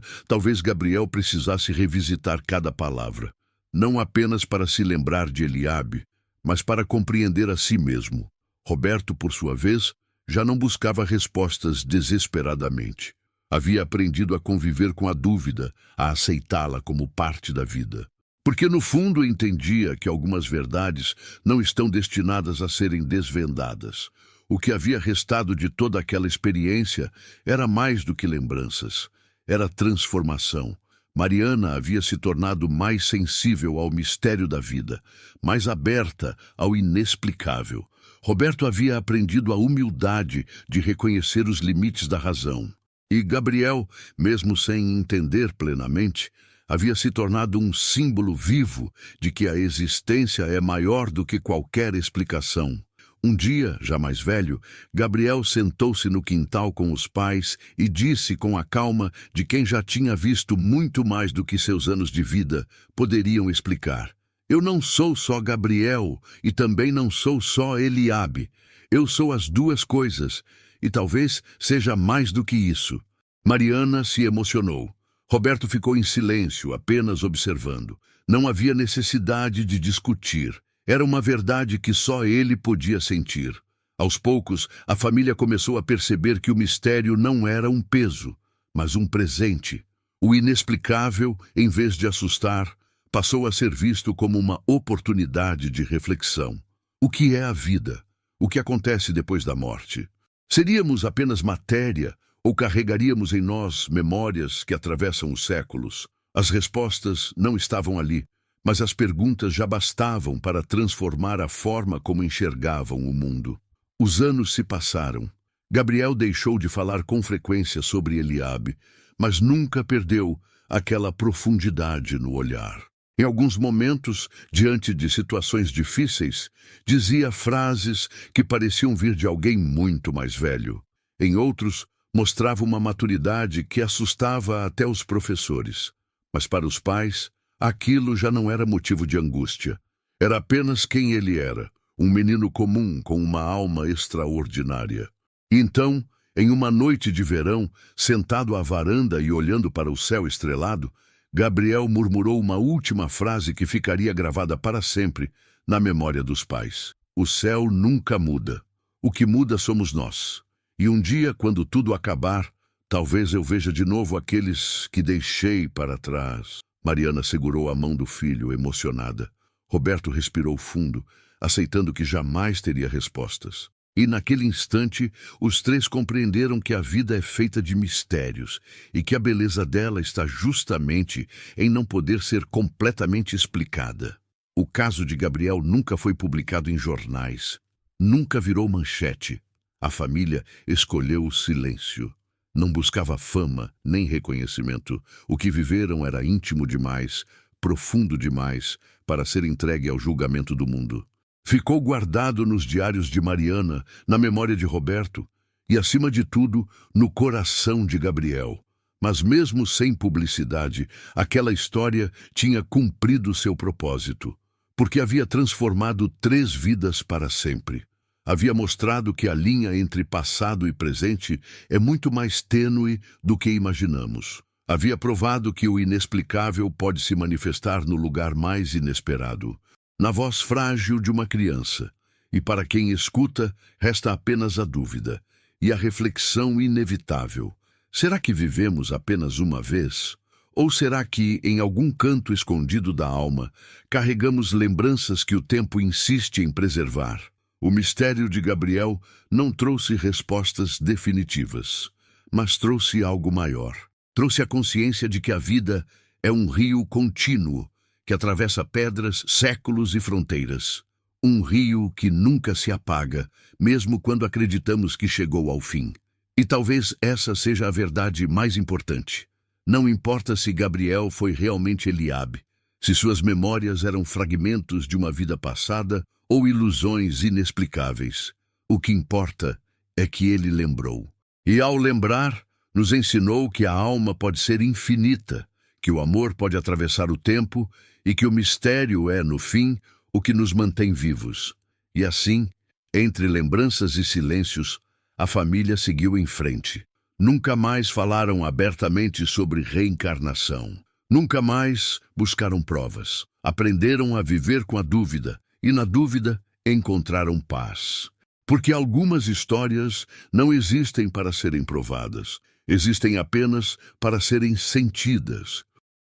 talvez Gabriel precisasse revisitar cada palavra, não apenas para se lembrar de Eliabe, mas para compreender a si mesmo. Roberto, por sua vez, já não buscava respostas desesperadamente. Havia aprendido a conviver com a dúvida, a aceitá-la como parte da vida. Porque no fundo entendia que algumas verdades não estão destinadas a serem desvendadas. O que havia restado de toda aquela experiência era mais do que lembranças, era transformação. Mariana havia se tornado mais sensível ao mistério da vida, mais aberta ao inexplicável. Roberto havia aprendido a humildade de reconhecer os limites da razão. E Gabriel, mesmo sem entender plenamente, havia se tornado um símbolo vivo de que a existência é maior do que qualquer explicação. Um dia, já mais velho, Gabriel sentou-se no quintal com os pais e disse com a calma de quem já tinha visto muito mais do que seus anos de vida poderiam explicar. Eu não sou só Gabriel e também não sou só Eliabe. Eu sou as duas coisas e talvez seja mais do que isso. Mariana se emocionou. Roberto ficou em silêncio, apenas observando. Não havia necessidade de discutir. Era uma verdade que só ele podia sentir. Aos poucos, a família começou a perceber que o mistério não era um peso, mas um presente. O inexplicável, em vez de assustar, passou a ser visto como uma oportunidade de reflexão. O que é a vida? O que acontece depois da morte? Seríamos apenas matéria ou carregaríamos em nós memórias que atravessam os séculos? As respostas não estavam ali, mas as perguntas já bastavam para transformar a forma como enxergavam o mundo. Os anos se passaram. Gabriel deixou de falar com frequência sobre Eliabe, mas nunca perdeu aquela profundidade no olhar. Em alguns momentos, diante de situações difíceis, dizia frases que pareciam vir de alguém muito mais velho. Em outros, mostrava uma maturidade que assustava até os professores. Mas para os pais, aquilo já não era motivo de angústia. Era apenas quem ele era, um menino comum com uma alma extraordinária. E então, em uma noite de verão, sentado à varanda e olhando para o céu estrelado, Gabriel murmurou uma última frase que ficaria gravada para sempre na memória dos pais. O céu nunca muda. O que muda somos nós. E um dia, quando tudo acabar, talvez eu veja de novo aqueles que deixei para trás. Mariana segurou a mão do filho, emocionada. Roberto respirou fundo, aceitando que jamais teria respostas. E naquele instante, os três compreenderam que a vida é feita de mistérios e que a beleza dela está justamente em não poder ser completamente explicada. O caso de Gabriel nunca foi publicado em jornais, nunca virou manchete. A família escolheu o silêncio. Não buscava fama nem reconhecimento. O que viveram era íntimo demais, profundo demais, para ser entregue ao julgamento do mundo. Ficou guardado nos diários de Mariana, na memória de Roberto e, acima de tudo, no coração de Gabriel. Mas mesmo sem publicidade, aquela história tinha cumprido seu propósito, porque havia transformado 3 vidas para sempre. Havia mostrado que a linha entre passado e presente é muito mais tênue do que imaginamos. Havia provado que o inexplicável pode se manifestar no lugar mais inesperado, na voz frágil de uma criança. E para quem escuta, resta apenas a dúvida e a reflexão inevitável. Será que vivemos apenas uma vez? Ou será que, em algum canto escondido da alma, carregamos lembranças que o tempo insiste em preservar? O mistério de Gabriel não trouxe respostas definitivas, mas trouxe algo maior. Trouxe a consciência de que a vida é um rio contínuo, que atravessa pedras, séculos e fronteiras. Um rio que nunca se apaga, mesmo quando acreditamos que chegou ao fim. E talvez essa seja a verdade mais importante. Não importa se Gabriel foi realmente Eliabe, se suas memórias eram fragmentos de uma vida passada ou ilusões inexplicáveis. O que importa é que ele lembrou. E ao lembrar, nos ensinou que a alma pode ser infinita, que o amor pode atravessar o tempo e que o mistério é, no fim, o que nos mantém vivos. E assim, entre lembranças e silêncios, a família seguiu em frente. Nunca mais falaram abertamente sobre reencarnação. Nunca mais buscaram provas. Aprenderam a viver com a dúvida e, na dúvida, encontraram paz. Porque algumas histórias não existem para serem provadas. Existem apenas para serem sentidas.